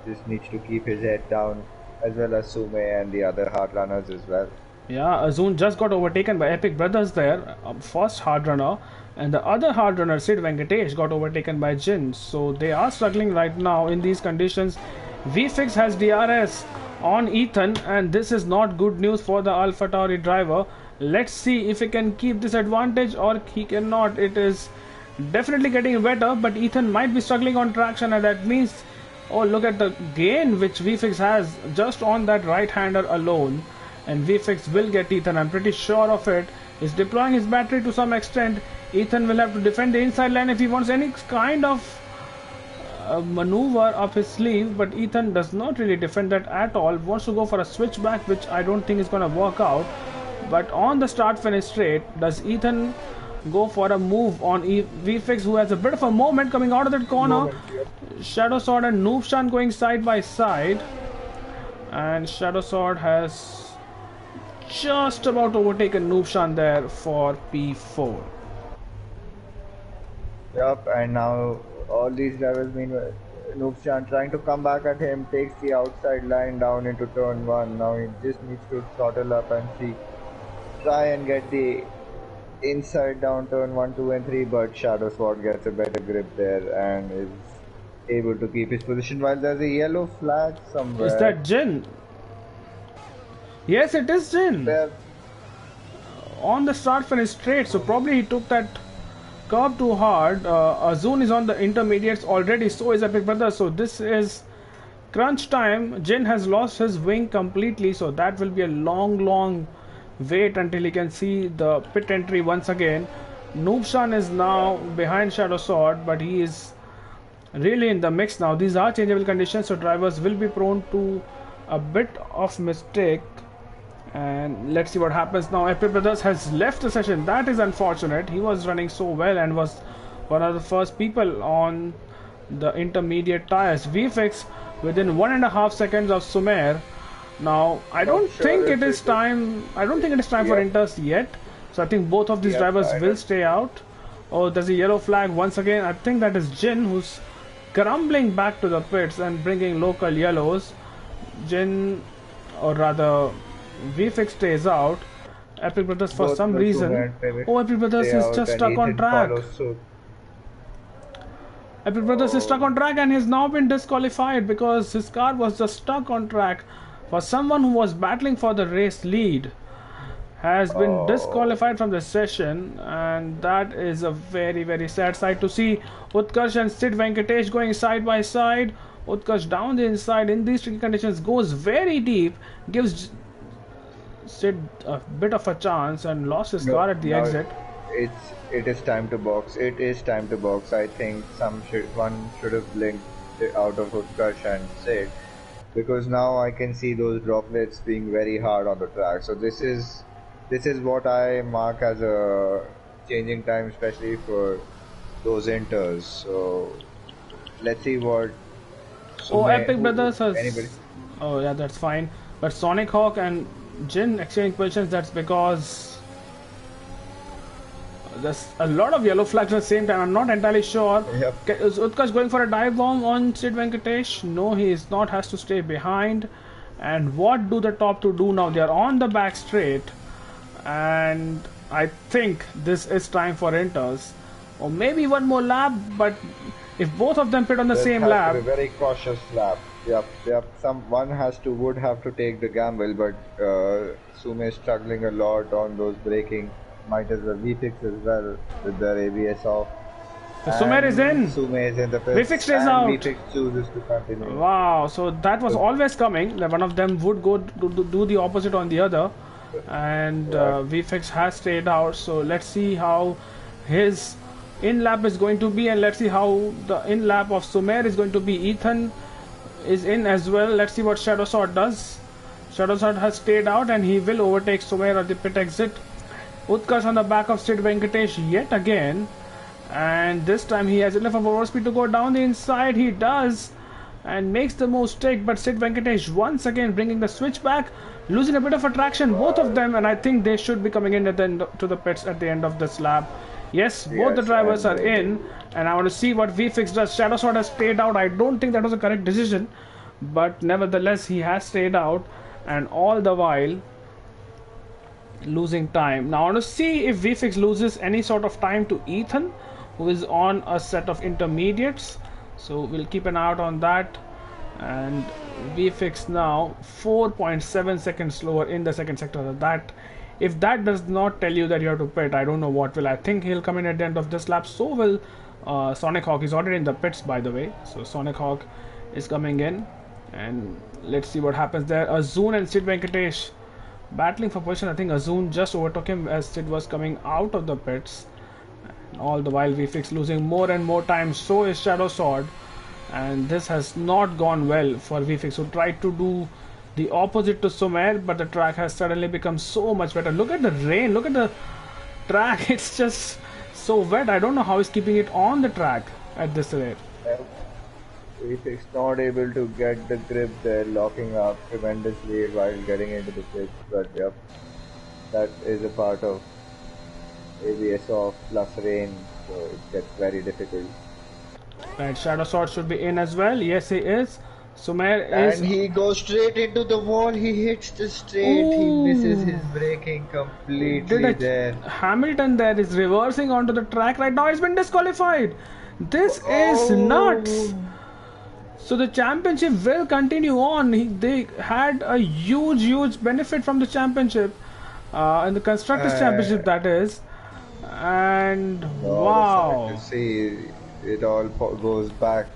B: just needs to keep his head down, as well as Sume and the other hard runners as well.
A: Yeah, Azun just got overtaken by Epic Brothers there, first hard runner, and the other hard runner Sid Venkatesh got overtaken by Jin. So they are struggling right now in these conditions. VFix has DRS on Ethan, and this is not good news for the AlphaTauri driver. Let's see if he can keep this advantage or he cannot. It is definitely getting better, but Ethan might be struggling on traction, and that means, oh, look at the gain which VFix has just on that right-hander alone. And VFX will get Ethan, I'm pretty sure of it. He's deploying his battery to some extent. Ethan will have to defend the inside line if he wants any kind of maneuver up his sleeve, but Ethan does not really defend that at all. Wants to go for a switchback, which I don't think is going to work out. But on the start finish straight, does Ethan go for a move on VFX, who has a bit of a moment coming out of that corner? Shadow Sword and Noobshan going side by side, and Shadow Sword has just about overtaken Noobshan there for P4.
B: Yup, and now all these drivers, meanwhile, Noobshan trying to come back at him, takes the outside line down into turn 1. Now he just needs to throttle up and try and get the inside down turn 1, 2 and 3, but Shadow Sword gets a better grip there and is able to keep his position while there's a yellow flag somewhere.
A: Is that Jin? Yes, it is Jin.
B: There.
A: On the start finish straight, so probably he took that curb too hard. Azun is on the intermediates already, so is Epic Brothers. So this is crunch time. Jin has lost his wing completely, so that will be a long wait until he can see the pit entry once again. Noobshan is now behind Shadow Sword, but he is really in the mix now. These are changeable conditions, so drivers will be prone to a bit of mistake. And let's see what happens now. Epic Brothers has left the session. That is unfortunate. He was running so well and was one of the first people on the intermediate tires. VFX within 1.5 seconds of Sumer. Now I don't think it is time. I don't think it is time for inters yet. So I think both of these drivers will stay out. Oh, there's a yellow flag once again. I think that is Jin who's crumbling back to the pits and bringing local yellows. Jin, or rather VFX stays out. Epic Brothers for some reason. Oh, Epic Brothers is just stuck on track. Epic Brothers is stuck on track and has now been disqualified because his car was just stuck on track. For someone who was battling for the race lead, has been disqualified from the session, and that is a very sad sight to see. Utkarsh and Sid Venkatesh going side by side. Utkarsh down the inside in these tricky conditions, goes very deep, gives Sid a bit of a chance and lost his car at the exit.
B: It is time to box. It is time to box. I think one should have blinked out of Utkarsh and Sid, because now I can see those droplets being very hard on the track. So this is what I mark as a changing time, especially for those inters. So let's see what.
A: Epic Brothers has. Anybody? Oh yeah, that's fine. But Sonic Hawk and Jin exchanging positions. That's because there's a lot of yellow flags at the same time. I'm not entirely sure.
B: Yep.
A: Is Utkarsh going for a dive bomb on Sid Venkatesh? No, he is not. Has to stay behind. And what do the top two do now? They are on the back straight, and I think this is time for Inters. Or maybe one more lap, but if both of them pit on the
B: This
A: same
B: has to
A: lap,
B: be very cautious lap. Yep, yep. Someone would have to take the gamble, but Sume is struggling a lot on those braking. Might as well VFix as well with their ABS off.
A: so Sumer is in.
B: Sume is in the pits,
A: VFix is
B: and
A: out.
B: VFix chooses to continue.
A: Wow, so that was always coming. That one of them would go do the opposite on the other, and VFX has stayed out. So let's see how his in lap is going to be, and let's see how the in lap of Sumer is going to be. Ethan is in as well. Let's see what Shadow Sword does. Shadow Sword has stayed out, and he will overtake Sumer at the pit exit. Utkarsh on the back of Sid Venkatesh yet again, and this time he has enough of overspeed to go down the inside. He does, and makes the mistake, but Sid Venkatesh once again bringing the switch back, losing a bit of attraction, both of them, and I think they should be coming in at the end, to the pits at the end of this lap. Yes, both the drivers are in, and I want to see what VFix does. Shadow Sword has stayed out. I don't think that was a correct decision, but nevertheless he has stayed out, and all the while losing time. Now I want to see if VFix loses any sort of time to Ethan, who is on a set of intermediates. So we'll keep an eye out on that. And VFix now 4.7 seconds slower in the second sector. That, if that does not tell you that you have to pit, I don't know what will. I think he'll come in at the end of this lap. So will Sonic Hawk. He's already in the pits, by the way. So Sonic Hawk is coming in, and let's see what happens there. Azun and Sid Venkatesh battling for position. I think Azun just overtook him as Sid was coming out of the pits. All the while VFix losing more and more time, so is Shadow Sword, and this has not gone well for VFix, who tried to do the opposite to Sumer, but the track has suddenly become so much better. Look at the rain, look at the track, it's just so wet. I don't know how he's keeping it on the track at this rate.
B: VFix not able to get the grip there, locking up tremendously while getting into the pits, but yep, that is a part of ABS off plus rain, so it gets very difficult.
A: Right, Shadow Sword should be in as well. Yes, he is. Sumer is.
B: And he goes straight into the wall. He hits the straight.
A: Ooh.
B: He misses his braking completely there.
A: Hamilton there is reversing onto the track right now. He's been disqualified. This is nuts. So the championship will continue on. They had a huge benefit from the championship, and the constructors championship, that is. And wow,
B: To see it all goes back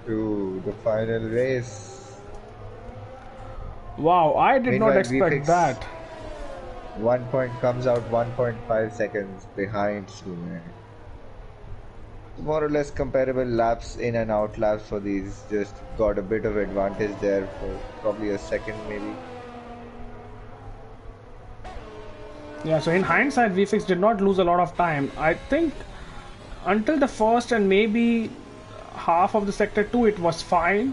B: to the final race.
A: Wow, I did
B: Meanwhile,
A: not expect that.
B: 1 point comes out 1.5 seconds behind Sumer. More or less comparable laps, in and out laps for these. Just got a bit of advantage there for probably a second maybe.
A: Yeah, so in hindsight, VFix did not lose a lot of time. I think until the first and maybe half of the sector 2, it was fine.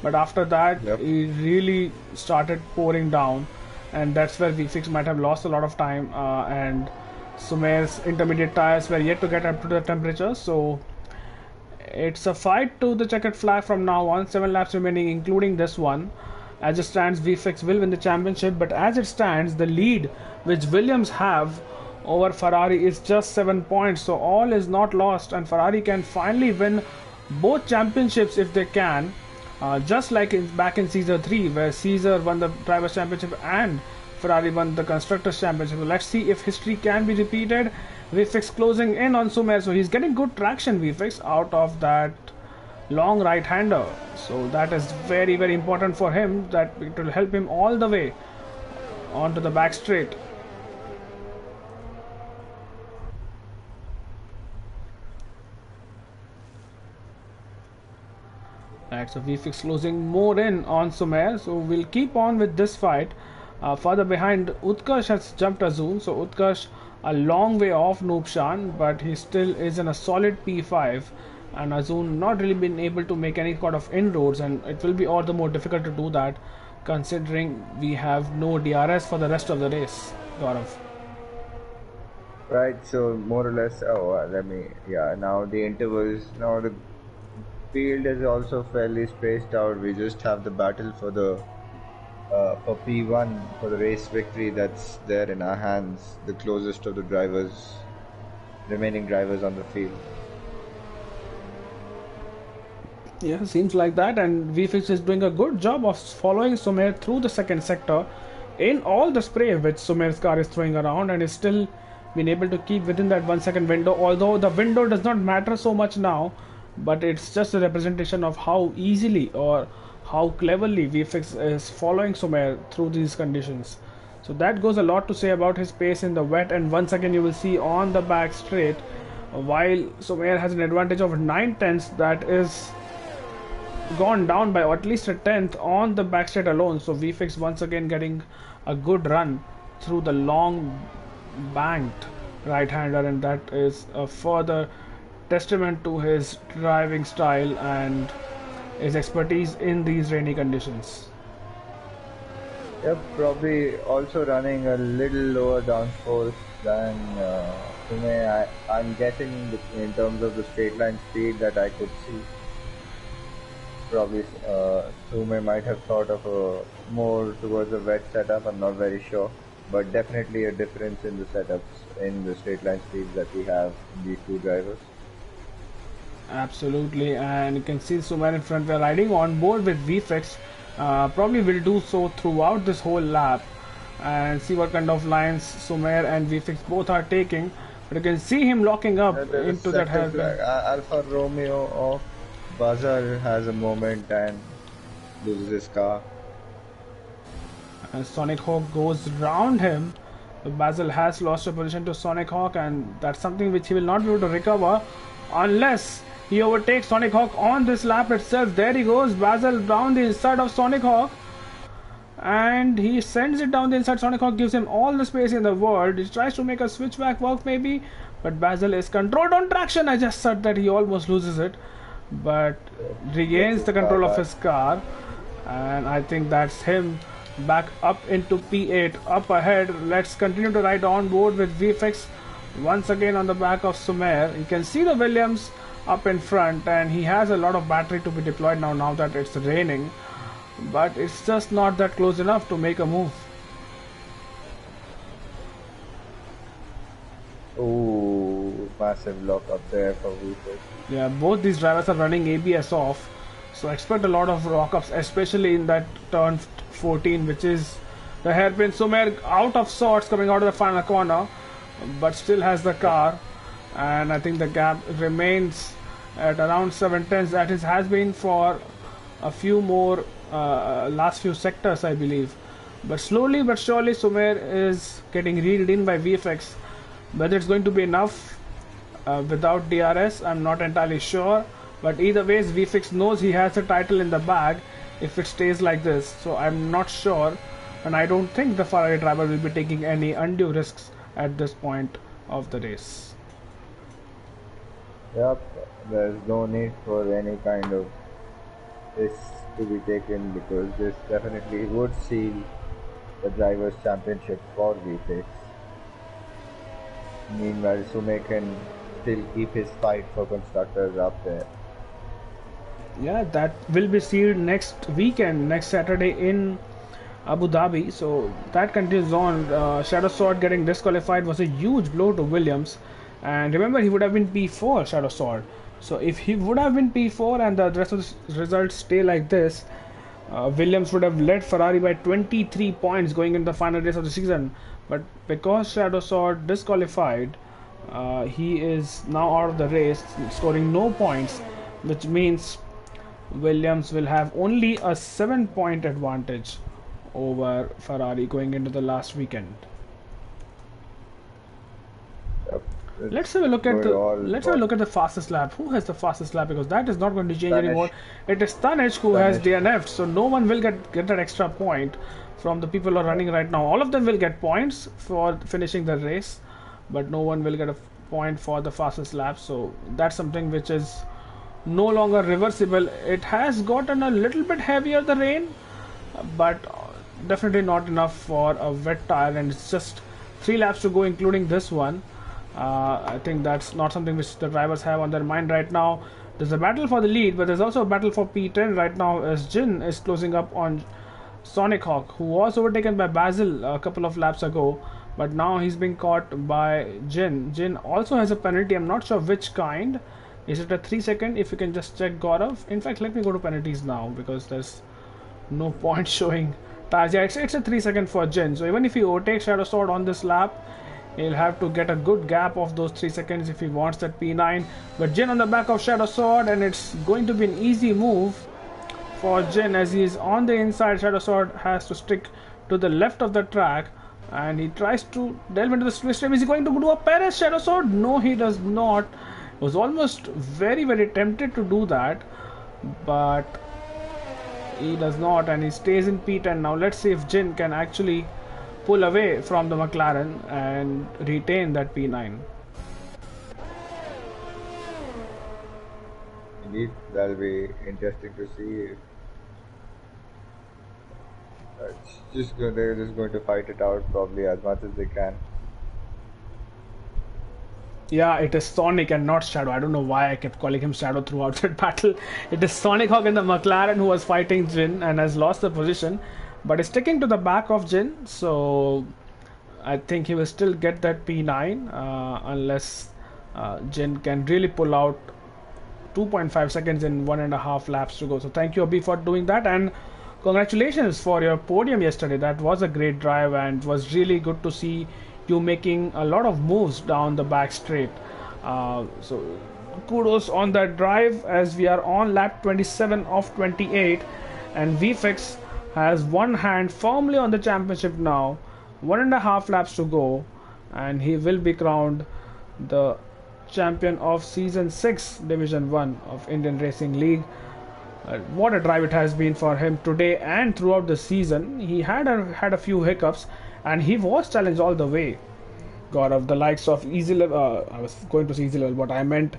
A: But after that, it really started pouring down. And that's where VFix might have lost a lot of time. And Sumer's intermediate tires were yet to get up to the temperature. So it's a fight to the checkered flag from now on. 7 laps remaining, including this one. As it stands, VFX will win the championship, but as it stands, the lead which Williams have over Ferrari is just 7 points, so all is not lost, and Ferrari can finally win both championships if they can, just like back in Caesar 3, where Caesar won the Drivers' Championship and Ferrari won the Constructors' Championship. So let's see if history can be repeated. VFX closing in on Sumer, so he's getting good traction, VFX, out of that long right-hander, so that is very important for him, that it will help him all the way onto the back straight. Right, so VFX closing more in on Sumer, so we'll keep on with this fight. Further behind, Utkarsh has jumped Azun, so Utkarsh a long way off Noobshan, but he still is in a solid P5, and Azun not really been able to make any sort of inroads, and it will be all the more difficult to do that considering we have no DRS for the rest of the race. Gaurav.
B: Right, so more or less, now the intervals, now the field is also fairly spaced out. We just have the battle for the for P1 for the race victory that's there in our hands, the closest of the drivers, remaining drivers on the field.
A: Yeah, seems like that, and VFX is doing a good job of following Sumer through the second sector in all the spray which Sumer's car is throwing around, and is still been able to keep within that 1 second window. Although the window does not matter so much now, but it's just a representation of how easily or how cleverly VFX is following Sumer through these conditions. So that goes a lot to say about his pace in the wet, and once again you will see on the back straight, while Sumer has an advantage of 9 tenths, that is gone down by at least a tenth on the backstretch alone. So VFX once again getting a good run through the long banked right hander, and that is a further testament to his driving style and his expertise in these rainy conditions.
B: Yep, probably also running a little lower downforce than Sume. I'm guessing in terms of the straight line speed that I could see. Probably Sume might have thought of a more towards a wet setup. I'm not very sure, but definitely a difference in the setups in the straight line speeds that we have in these two drivers.
A: Absolutely, and you can see Sumer in front. We're riding on board with VFX. Probably will do so throughout this whole lap, and see what kind of lines Sumer and VFX both are taking. But you can see him locking up into that hairpin.
B: Alfa Romeo of Buzzer has a moment and loses his car.
A: And Sonic Hawk goes round him. Basil has lost a position to Sonic Hawk, and that's something which he will not be able to recover unless he overtakes Sonic Hawk on this lap itself. There he goes, Basil down the inside of Sonic Hawk, and he sends it down the inside. Sonic Hawk gives him all the space in the world. He tries to make a switchback work maybe, but Basil is controlled on traction. I just said that he almost loses it, but regains the control of his car, and I think that's him back up into P8 up ahead. Let's continue to ride on board with VFX once again on the back of Sumer. You can see the Williams up in front, and he has a lot of battery to be deployed now that it's raining, but it's just not that close enough to make a move.
B: Oh, massive lock up there for VFX.
A: Yeah, both these drivers are running ABS off, so expect a lot of rock-ups, especially in that turn 14, which is the hairpin. Sumer out of sorts coming out of the final corner, but still has the car, and I think the gap remains at around 7 tenths. That has been for a few more last few sectors, I believe. But slowly but surely Sumer is getting reeled in by VFX. Whether it's going to be enough without DRS, I'm not entirely sure, but either ways VFX knows he has the title in the bag if it stays like this. So I'm not sure, and I don't think the Ferrari driver will be taking any undue risks at this point of the race.
B: Yep, there's no need for any kind of risk to be taken because this definitely would seal the Drivers' Championship for VFX. Meanwhile, Sume can still keep his fight for constructors up there.
A: Yeah, that will be sealed next weekend, next Saturday in Abu Dhabi. So that continues on. Shadow Sword getting disqualified was a huge blow to Williams, and remember he would have been P4, Shadow Sword. So if he would have been P4 and the rest of the results stay like this, Williams would have led Ferrari by 23 points going into the final race of the season. But because Shadow Sword disqualified, he is now out of the race, scoring no points, which means Williams will have only a 7-point advantage over Ferrari going into the last weekend.
B: Yep,
A: Let's have a look at the fastest lap. Who has the fastest lap? Because that is not going to change anymore. It is Tanij who has DNF'd, so no one will get that extra point from the people who are running right now. All of them will get points for finishing the race, but no one will get a point for the fastest lap. So that's something which is no longer reversible. It has gotten a little bit heavier, the rain, but definitely not enough for a wet tire, and it's just 3 laps to go including this one. I think that's not something which the drivers have on their mind right now. There's a battle for the lead, but there's also a battle for P10 right now as Jin is closing up on Sonic Hawk, who was overtaken by Basil a couple of laps ago, but now he's being caught by Jin. Jin also has a penalty. I'm not sure which kind. Is it a 3 second? If you can just check, Gaurav. In fact, let me go to penalties now because there's no point showing tires. Yeah, it's a 3 second for Jin. So even if he overtakes Shadow Sword on this lap, he'll have to get a good gap of those 3 seconds if he wants that P9. But Jin on the back of Shadow Sword, and it's going to be an easy move for Jin as he is on the inside. Shadow Sword has to stick to the left of the track, and he tries to delve into the Swiss stream. Is he going to do a Perez Shadow Sword? No, he does not. Was almost very tempted to do that, but he does not, and he stays in P10. Now let's see if Jin can actually pull away from the McLaren and retain that P9.
B: Indeed, that'll be interesting to see. They're just going to fight it out probably as much as they can.
A: Yeah, it is Sonic and not Shadow. I don't know why I kept calling him Shadow throughout that battle. It is Sonic Hawk in the McLaren who was fighting Jin and has lost the position, but is sticking to the back of Jin. So I think he will still get that P9 unless Jin can really pull out 2.5 seconds in 1.5 laps to go. So thank you, Abhi, for doing that, and congratulations for your podium yesterday. That was a great drive, and it was really good to see you making a lot of moves down the back straight. So kudos on that drive as we are on lap 27 of 28, and VFX has one hand firmly on the championship now. 1.5 laps to go, and he will be crowned the champion of season 6 division 1 of Indian Racing League. What a drive it has been for him today and throughout the season. He had a few hiccups, and he was challenged all the way. Gaurav, the likes of Easy Level, I was going to say Easy Level, but I meant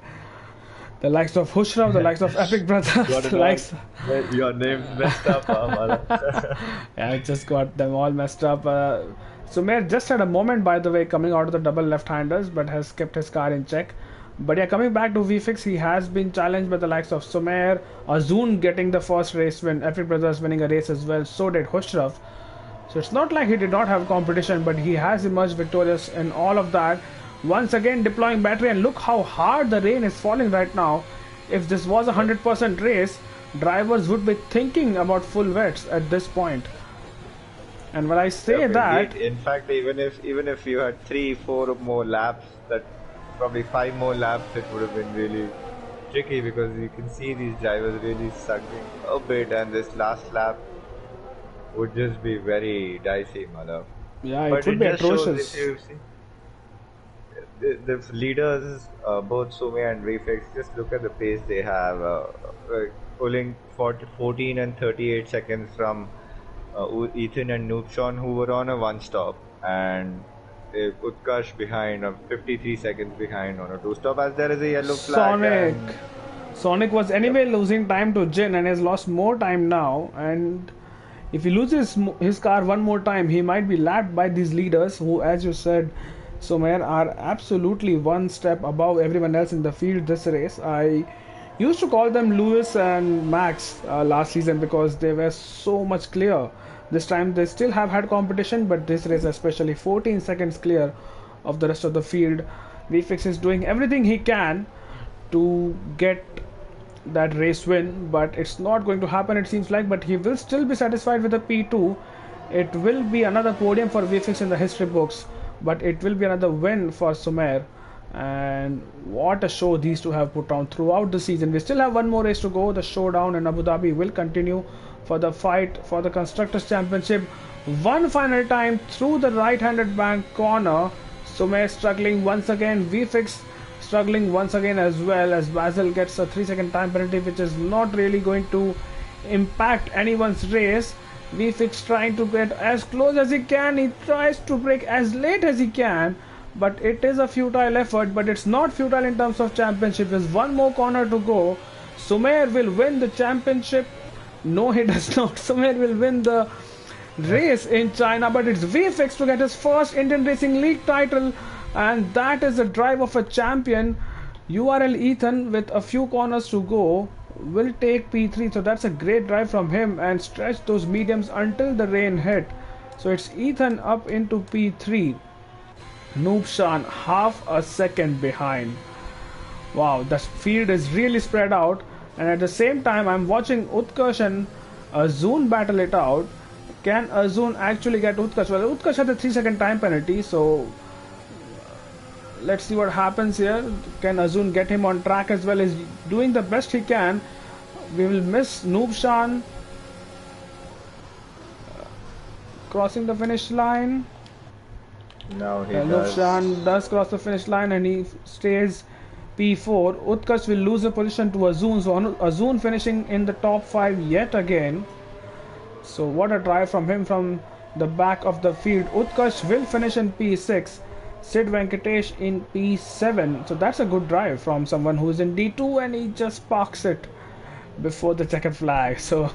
A: the likes of Hushrav, the likes of Epic Brothers, the likes.
B: Your name's messed up,
A: Yeah, I just got them all messed up. Sumer just had a moment, by the way, coming out of the double left-handers, but has kept his car in check. But yeah, coming back to VFX, he has been challenged by the likes of Sumer, Azun getting the first race win, Epic Brothers winning a race as well, so did Hushrav. So it's not like he did not have competition, but he has emerged victorious in all of that. Once again deploying battery, and look how hard the rain is falling right now. If this was a 100% race, drivers would be thinking about full wets at this point. And when I say that,
B: in fact, even if you had 3-4 more laps, that probably 5 more laps, it would have been really tricky, because you can see these drivers really sucking a bit, and this last lap would just be very dicey, Madhav.
A: Yeah, it would be atrocious.
B: The leaders, both Sumer and VFX, just look at the pace they have, pulling 14 and 38 seconds from Ethan and Noopshawn, who were on a one-stop, and Utkarsh behind, 53 seconds behind on a two-stop, as there is a yellow flag.
A: Sonic was anyway losing time to Jin and has lost more time now, and if he loses his car one more time, he might be lapped by these leaders who, as you said, Sumer, are absolutely one step above everyone else in the field this race. I used to call them Lewis and Max last season because they were so much clear. This time they still have had competition, but this race especially 14 seconds clear of the rest of the field. VFX is doing everything he can to get that race win, but it's not going to happen, it seems like. But he will still be satisfied with the P2. It will be another podium for VFX in the history books, but it will be another win for Sumer. And what a show these two have put on throughout the season. We still have one more race to go. The showdown in Abu Dhabi will continue for the fight for the Constructors' Championship. One final time through the right-handed bank corner. Sumer struggling once again. VFX struggling once again as well, as Basil gets a 3-second time penalty, which is not really going to impact anyone's race. VFX trying to get as close as he can. He tries to brake as late as he can, but it is a futile effort. But it's not futile in terms of championship. There's one more corner to go. Sumer will win the championship. No, he does not. Sumer will win the race in China, but it's VFX to get his first Indian Racing League title, and that is the drive of a champion. URL Ethan with a few corners to go will take P3. So that's a great drive from him and stretch those mediums until the rain hit. So it's Ethan up into P3. Noobshan half a second behind. Wow, the field is really spread out, and at the same time, I'm watching Utkarsh and Azun battle it out. Can Azun actually get Utkarsh? Well, Utkarsh has a 3-second time penalty, so let's see what happens here. Can Azun get him on track as well? He's doing the best he can. We will miss Noobshan crossing the finish line.
B: Now he does.
A: Noobshan does cross the finish line and he stays P4. Utkarsh will lose a position to Azun. So Azun finishing in the top 5 yet again. So what a drive from him from the back of the field. Utkarsh will finish in P6. Sid Venkatesh in P7. So that's a good drive from someone who's in D2 and he just parks it before the checkered flag. So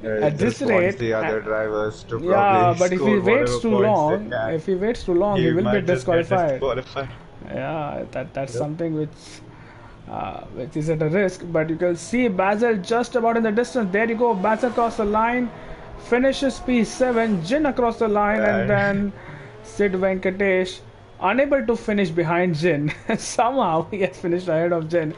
A: at this rate,
B: the other drivers to
A: yeah, but if
B: score
A: he waits too
B: whatever points
A: long, he will be
B: might just get
A: disqualified.
B: disqualified.
A: Yeah, that's something which is at a risk. But you can see Basil just about in the distance. There you go, Basil across the line, finishes P7. Jin across the line, and then Sid Venkatesh unable to finish behind Jin. Somehow he has finished ahead of Jin,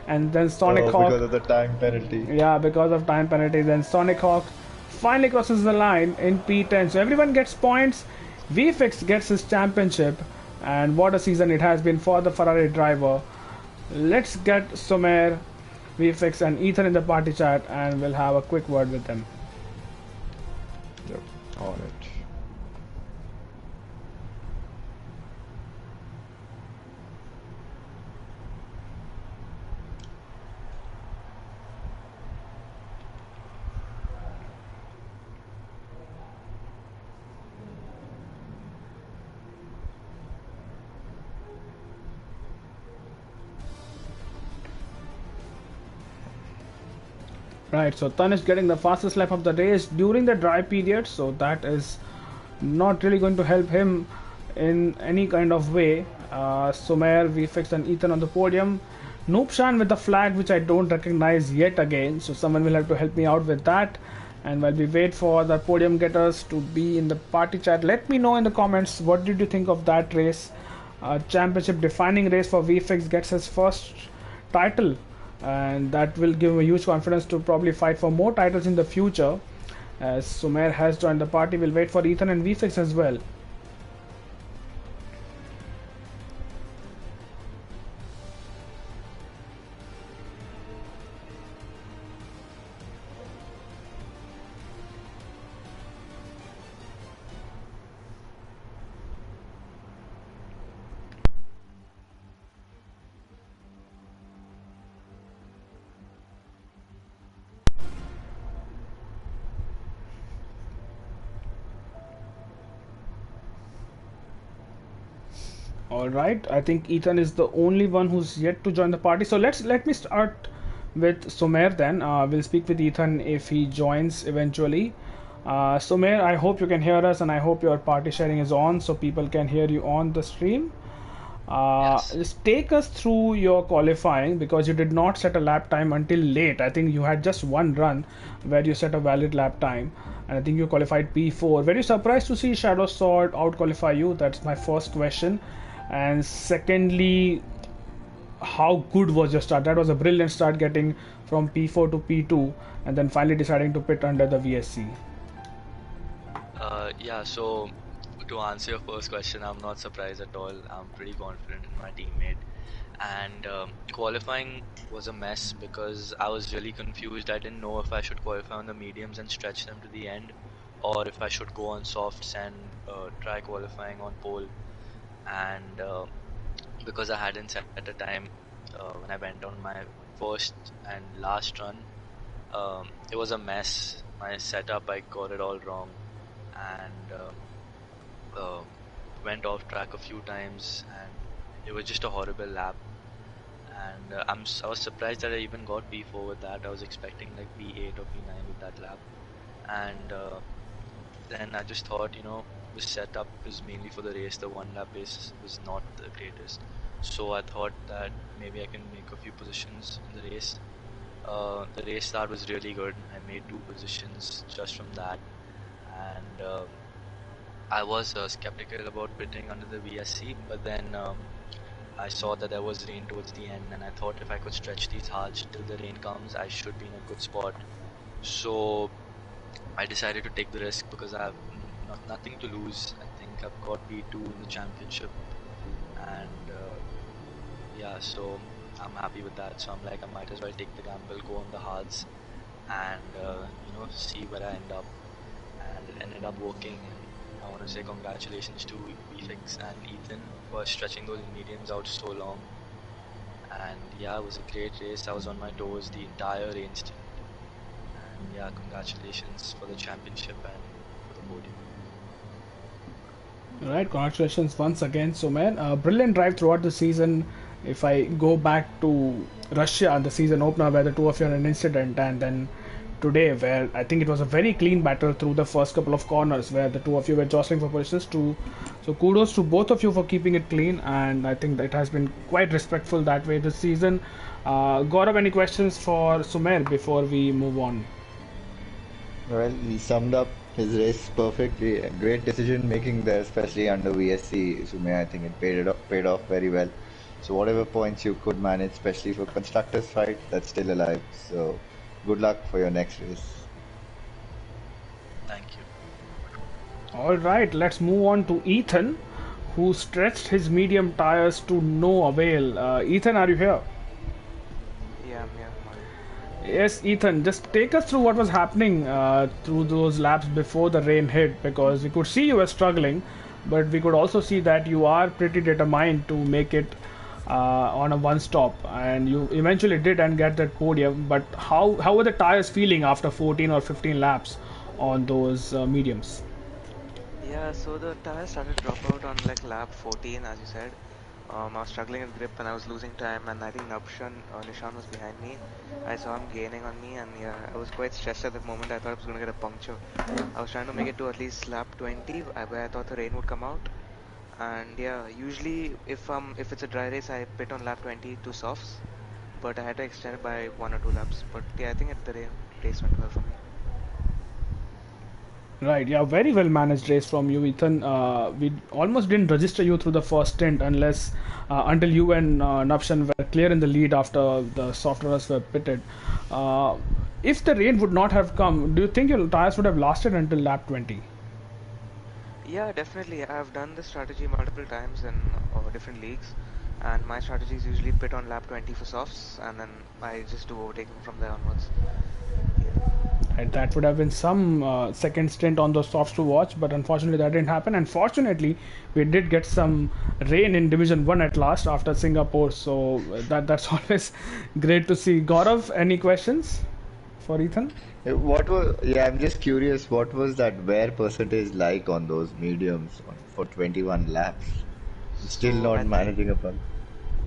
A: and then Sonic Hawk.
B: Because of the time penalty.
A: Yeah, because of time penalty. Then Sonic Hawk finally crosses the line in P10. So everyone gets points. VFX gets his championship. And what a season it has been for the Ferrari driver. Let's get Somer, VFX and Ethan in the party chat and we'll have a quick word with them.
B: Yep, on it.
A: Right, so Tanish getting the fastest lap of the race during the dry period, so that is not really going to help him in any kind of way. Somer, VFX and Ethan on the podium. Noobshan with the flag which I don't recognize yet again, so someone will have to help me out with that. And while we wait for the podium getters to be in the party chat, let me know in the comments what did you think of that race. Championship defining race for VFX, gets his first title, and that will give him a huge confidence to probably fight for more titles in the future. As Sumer has joined the party, we'll wait for Ethan and VFX as well. All right, I think Ethan is the only one who's yet to join the party. So let me start with Sumer then. We'll speak with Ethan if he joins eventually. Sumer, I hope you can hear us and I hope your party sharing is on so people can hear you on the stream.
C: Yes.
A: Just take us through your qualifying because you did not set a lap time until late. I think you had just one run where you set a valid lap time, and I think you qualified P4. Were you surprised to see Shadow Sword out qualify you? That's my first question. And secondly, how good was your start? That was a brilliant start, getting from P4 to P2 and then finally deciding to pit under the VSC.
C: Yeah, so to answer your first question, I'm not surprised at all. I'm pretty confident in my teammate. And qualifying was a mess because I was really confused. I didn't know if I should qualify on the mediums and stretch them to the end, or if I should go on softs and try qualifying on pole. And because I hadn't set at the time when I went on my first and last run, it was a mess. My setup, I got it all wrong and went off track a few times, and it was just a horrible lap. And I was surprised that I even got P4 with that. I was expecting like P8 or P9 with that lap. And then I just thought, the setup is mainly for the race. The one lap pace was not the greatest, so I thought that maybe I can make a few positions in the race, The race start was really good. I made 2 positions just from that, and I was skeptical about pitting under the VSC, but then I saw that there was rain towards the end, and I thought if I could stretch these hards till the rain comes, I should be in a good spot. So I decided to take the risk because I have nothing to lose. I think I've got B2 in the championship, and yeah, so I'm happy with that. So I'm like, I might as well take the gamble, go on the hards, and see where I end up. And it ended up working. And I want to say congratulations to VFX and Ethan for stretching those mediums out so long. And yeah, it was a great race. I was on my toes the entire rain stint. And yeah, congratulations for the championship and for the podium.
A: Right, congratulations once again, Sumer. Brilliant drive throughout the season. If I go back to Russia and the season opener where the two of you had an incident, and then today where I think it was a very clean battle through the first couple of corners where the two of you were jostling for positions too. So kudos to both of you for keeping it clean, and I think that it has been quite respectful that way this season. Gaurav, any questions for Sumer before we move on?
B: Well, he summed up his race perfectly. A great decision making there, especially under VSC. Sume, I think it paid off very well. So whatever points you could manage, especially for constructors fight, that's still alive. So good luck for your next race.
C: Thank you.
A: All right, let's move on to Ethan, who stretched his medium tires to no avail. Ethan, are you here?
D: Yeah, I'm here.
A: Yes, Ethan, just take us through what was happening through those laps before the rain hit, because we could see you were struggling, but we could also see that you are pretty determined to make it on a one stop, and you eventually did and get that podium. But how were the tires feeling after 14 or 15 laps on those mediums?
D: Yeah, so the tires started to drop out on like lap 14, as you said. I was struggling with grip and I was losing time, and I think Nishan was behind me. I saw him gaining on me, and yeah, I was quite stressed at the moment. I thought I was going to get a puncture. I was trying to make it to at least lap 20, where I thought the rain would come out. And yeah, usually if it's a dry race, I pit on lap 20 to softs, but I had to extend it by 1 or 2 laps. But yeah, I think the race went well for me.
A: Right, yeah, very well managed race from you, Ethan. We almost didn't register you through the first stint until you and Navshan were clear in the lead after the soft runners were pitted. If the rain would not have come, do you think your tires would have lasted until lap 20?
D: Yeah, definitely. I've done this strategy multiple times in different leagues, and my strategy is usually pit on lap 20 for softs, and then I just do overtaking from there onwards.
A: And that would have been some second stint on those softs to watch, but unfortunately that didn't happen. And fortunately, we did get some rain in Division 1 at last after Singapore, so that's always great to see. Gaurav, any questions for Ethan?
B: I'm just curious, what was that wear percentage like on those mediums for 21 laps? Still
D: So
B: not managing a pump.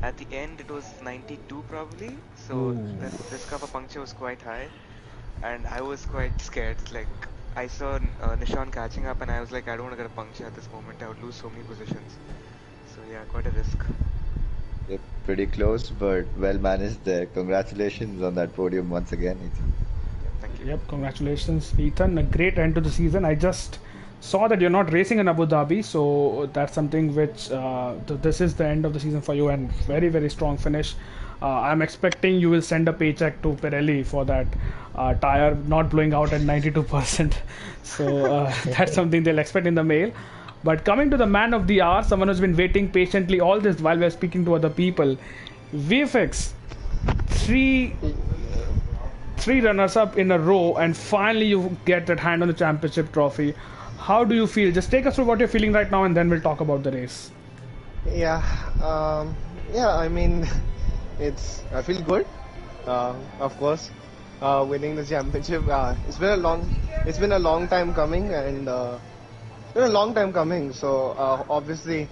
D: at the end it was 92 probably, so the risk of a puncture was quite high, and I was quite scared. Like, I saw Nishan catching up, and I was like, I don't want to get a puncture at this moment. I would lose so many positions. So yeah, quite a risk.
B: Yep, pretty close, but well managed there. Congratulations on that podium once again, Ethan.
D: Yeah, thank you.
A: Yep, congratulations, Ethan. A great end to the season. I just saw that you're not racing in Abu Dhabi, so that's something which this is the end of the season for you, and very, very strong finish. I'm expecting you will send a paycheck to Pirelli for that tire not blowing out at 92%. So that's something they'll expect in the mail. But coming to the man of the hour, someone who's been waiting patiently all this while we're speaking to other people, VFX, three runners up in a row, and finally you get that hand on the championship trophy. How do you feel? Just take us through what you're feeling right now, and then we'll talk about the race.
E: Yeah, I mean, I feel good, of course, winning the championship. It's been a long time coming, and been a long time coming. So obviously,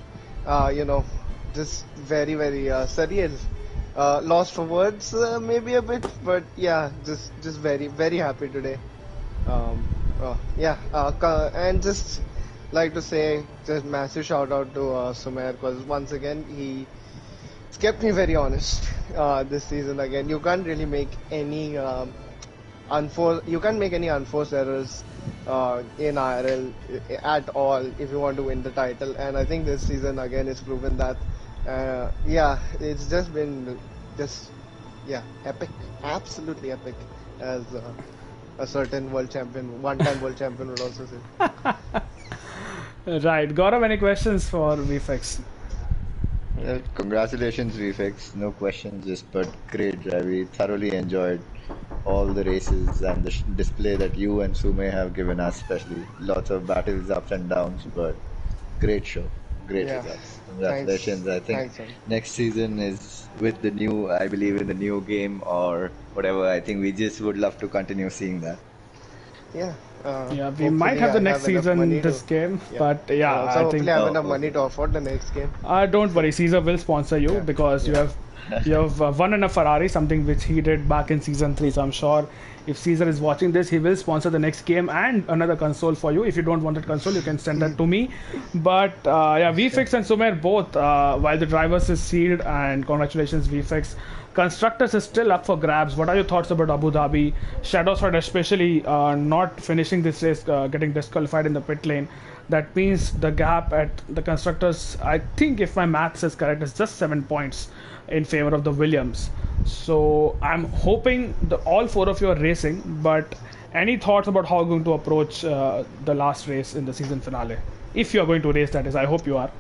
E: just very, very surreal. Lost for words, maybe a bit, but yeah, just very, very happy today. And just like to say just massive shout out to Sumer, because once again it's kept me very honest this season again. You can't really make any you can't make any unforced errors in IRL at all if you want to win the title. And I think this season again has proven that. Yeah, it's just been epic, absolutely epic, as a certain world champion, one-time world champion would also say.
A: Right. Gaurav, any questions for VFX?
B: Congratulations, VFX. No questions, just but great drive. We thoroughly enjoyed all the races and the display that you and Sume have given us, especially lots of battles, ups and downs, but great show, great results. Congratulations.
E: Thanks.
B: I think next season is with the new, I believe in the new game or whatever. I think we just would love to continue seeing that.
E: Yeah.
A: We might have the next season this game, but yeah, I think
E: have enough money to afford the next game.
A: Don't worry, Caesar will sponsor you because you have won in a Ferrari, something which he did back in season 3. So I'm sure if Caesar is watching this, he will sponsor the next game and another console for you. If you don't want that console, you can send that to me. But VFX and Sumer both, while the drivers is sealed, and congratulations VFX. Constructors is still up for grabs. What are your thoughts about Abu Dhabi? Shadowsword especially not finishing this race, getting disqualified in the pit lane. That means the gap at the constructors, I think if my maths is correct, is just 7 points in favor of the Williams. So I'm hoping all 4 of you are racing, but any thoughts about how you're going to approach the last race in the season finale? If you're going to race, that is. I hope you are.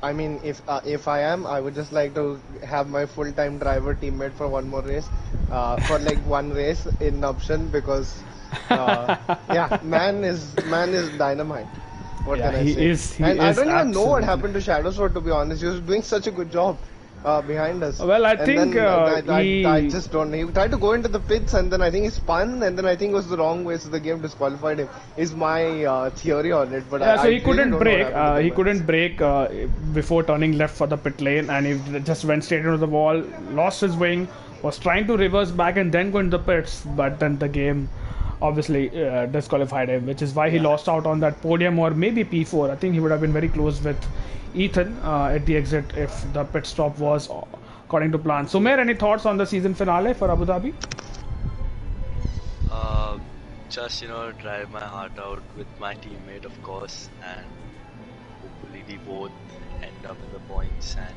E: I mean, if I am, I would just like to have my full-time driver teammate for one more race, for like one race in option, because man is dynamite. What can I say? I don't even know what happened to Shadowsword, to be honest. He was doing such a good job behind us.
A: Well, I think
E: I just don't know. He tried to go into the pits, and then I think he spun, and then I think it was the wrong way, so the game disqualified him. Is my theory on it. But
A: so he couldn't brake. He couldn't brake before turning left for the pit lane, and he just went straight into the wall, lost his wing, was trying to reverse back and then go into the pits, but then the game obviously disqualified him, which is why he lost out on that podium, or maybe P4. I think he would have been very close with Ethan at the exit if the pit stop was according to plan. Sumer, any thoughts on the season finale for Abu Dhabi?
C: Just drive my heart out with my teammate, of course, and hopefully we both end up in the points and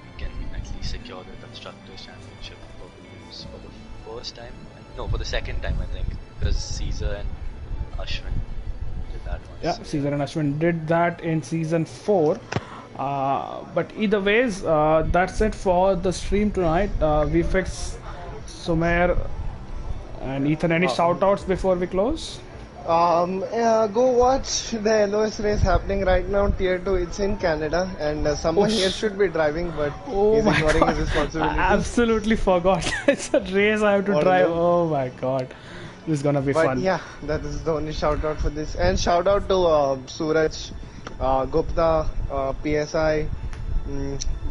C: we can at least secure the Constructors Championship for Williams for the first time. No, for the second time, I think, because Caesar and Ashwin did that once.
A: Yeah, Caesar and Ashwin did that in season 4. But either ways, that's it for the stream tonight. VFX, Sumer, and Ethan, any shout-outs before we close?
E: Go watch the LOS race happening right now, Tier 2. It's in Canada, and someone here should be driving, but he's ignoring his responsibility.
A: I absolutely forgot. It's a race I have to drive. Oh my god. This is gonna be fun.
E: Yeah, that is the only shout out for this. And shout out to Suraj, Gupta, PSI,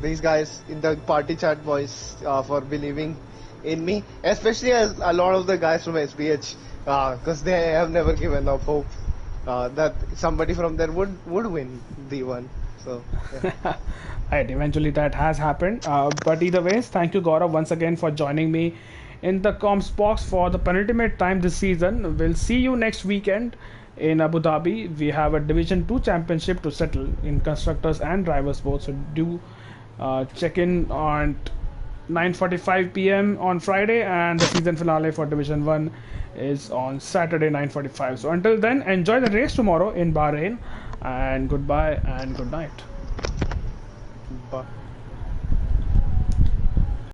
E: these guys in the party chat boys for believing in me, especially as a lot of the guys from SPH, because they have never given up hope that somebody from there would win D1. So yeah.
A: Right, eventually that has happened. But either ways, thank you Gaurav once again for joining me in the comms box for the penultimate time this season. We'll see you next weekend in Abu Dhabi. We have a Division 2 championship to settle in constructors and drivers both. So do check in on 9:45 p.m. on Friday, and the season finale for Division 1 is on Saturday 9:45. So until then, enjoy the race tomorrow in Bahrain, and goodbye and good night.
E: Bye.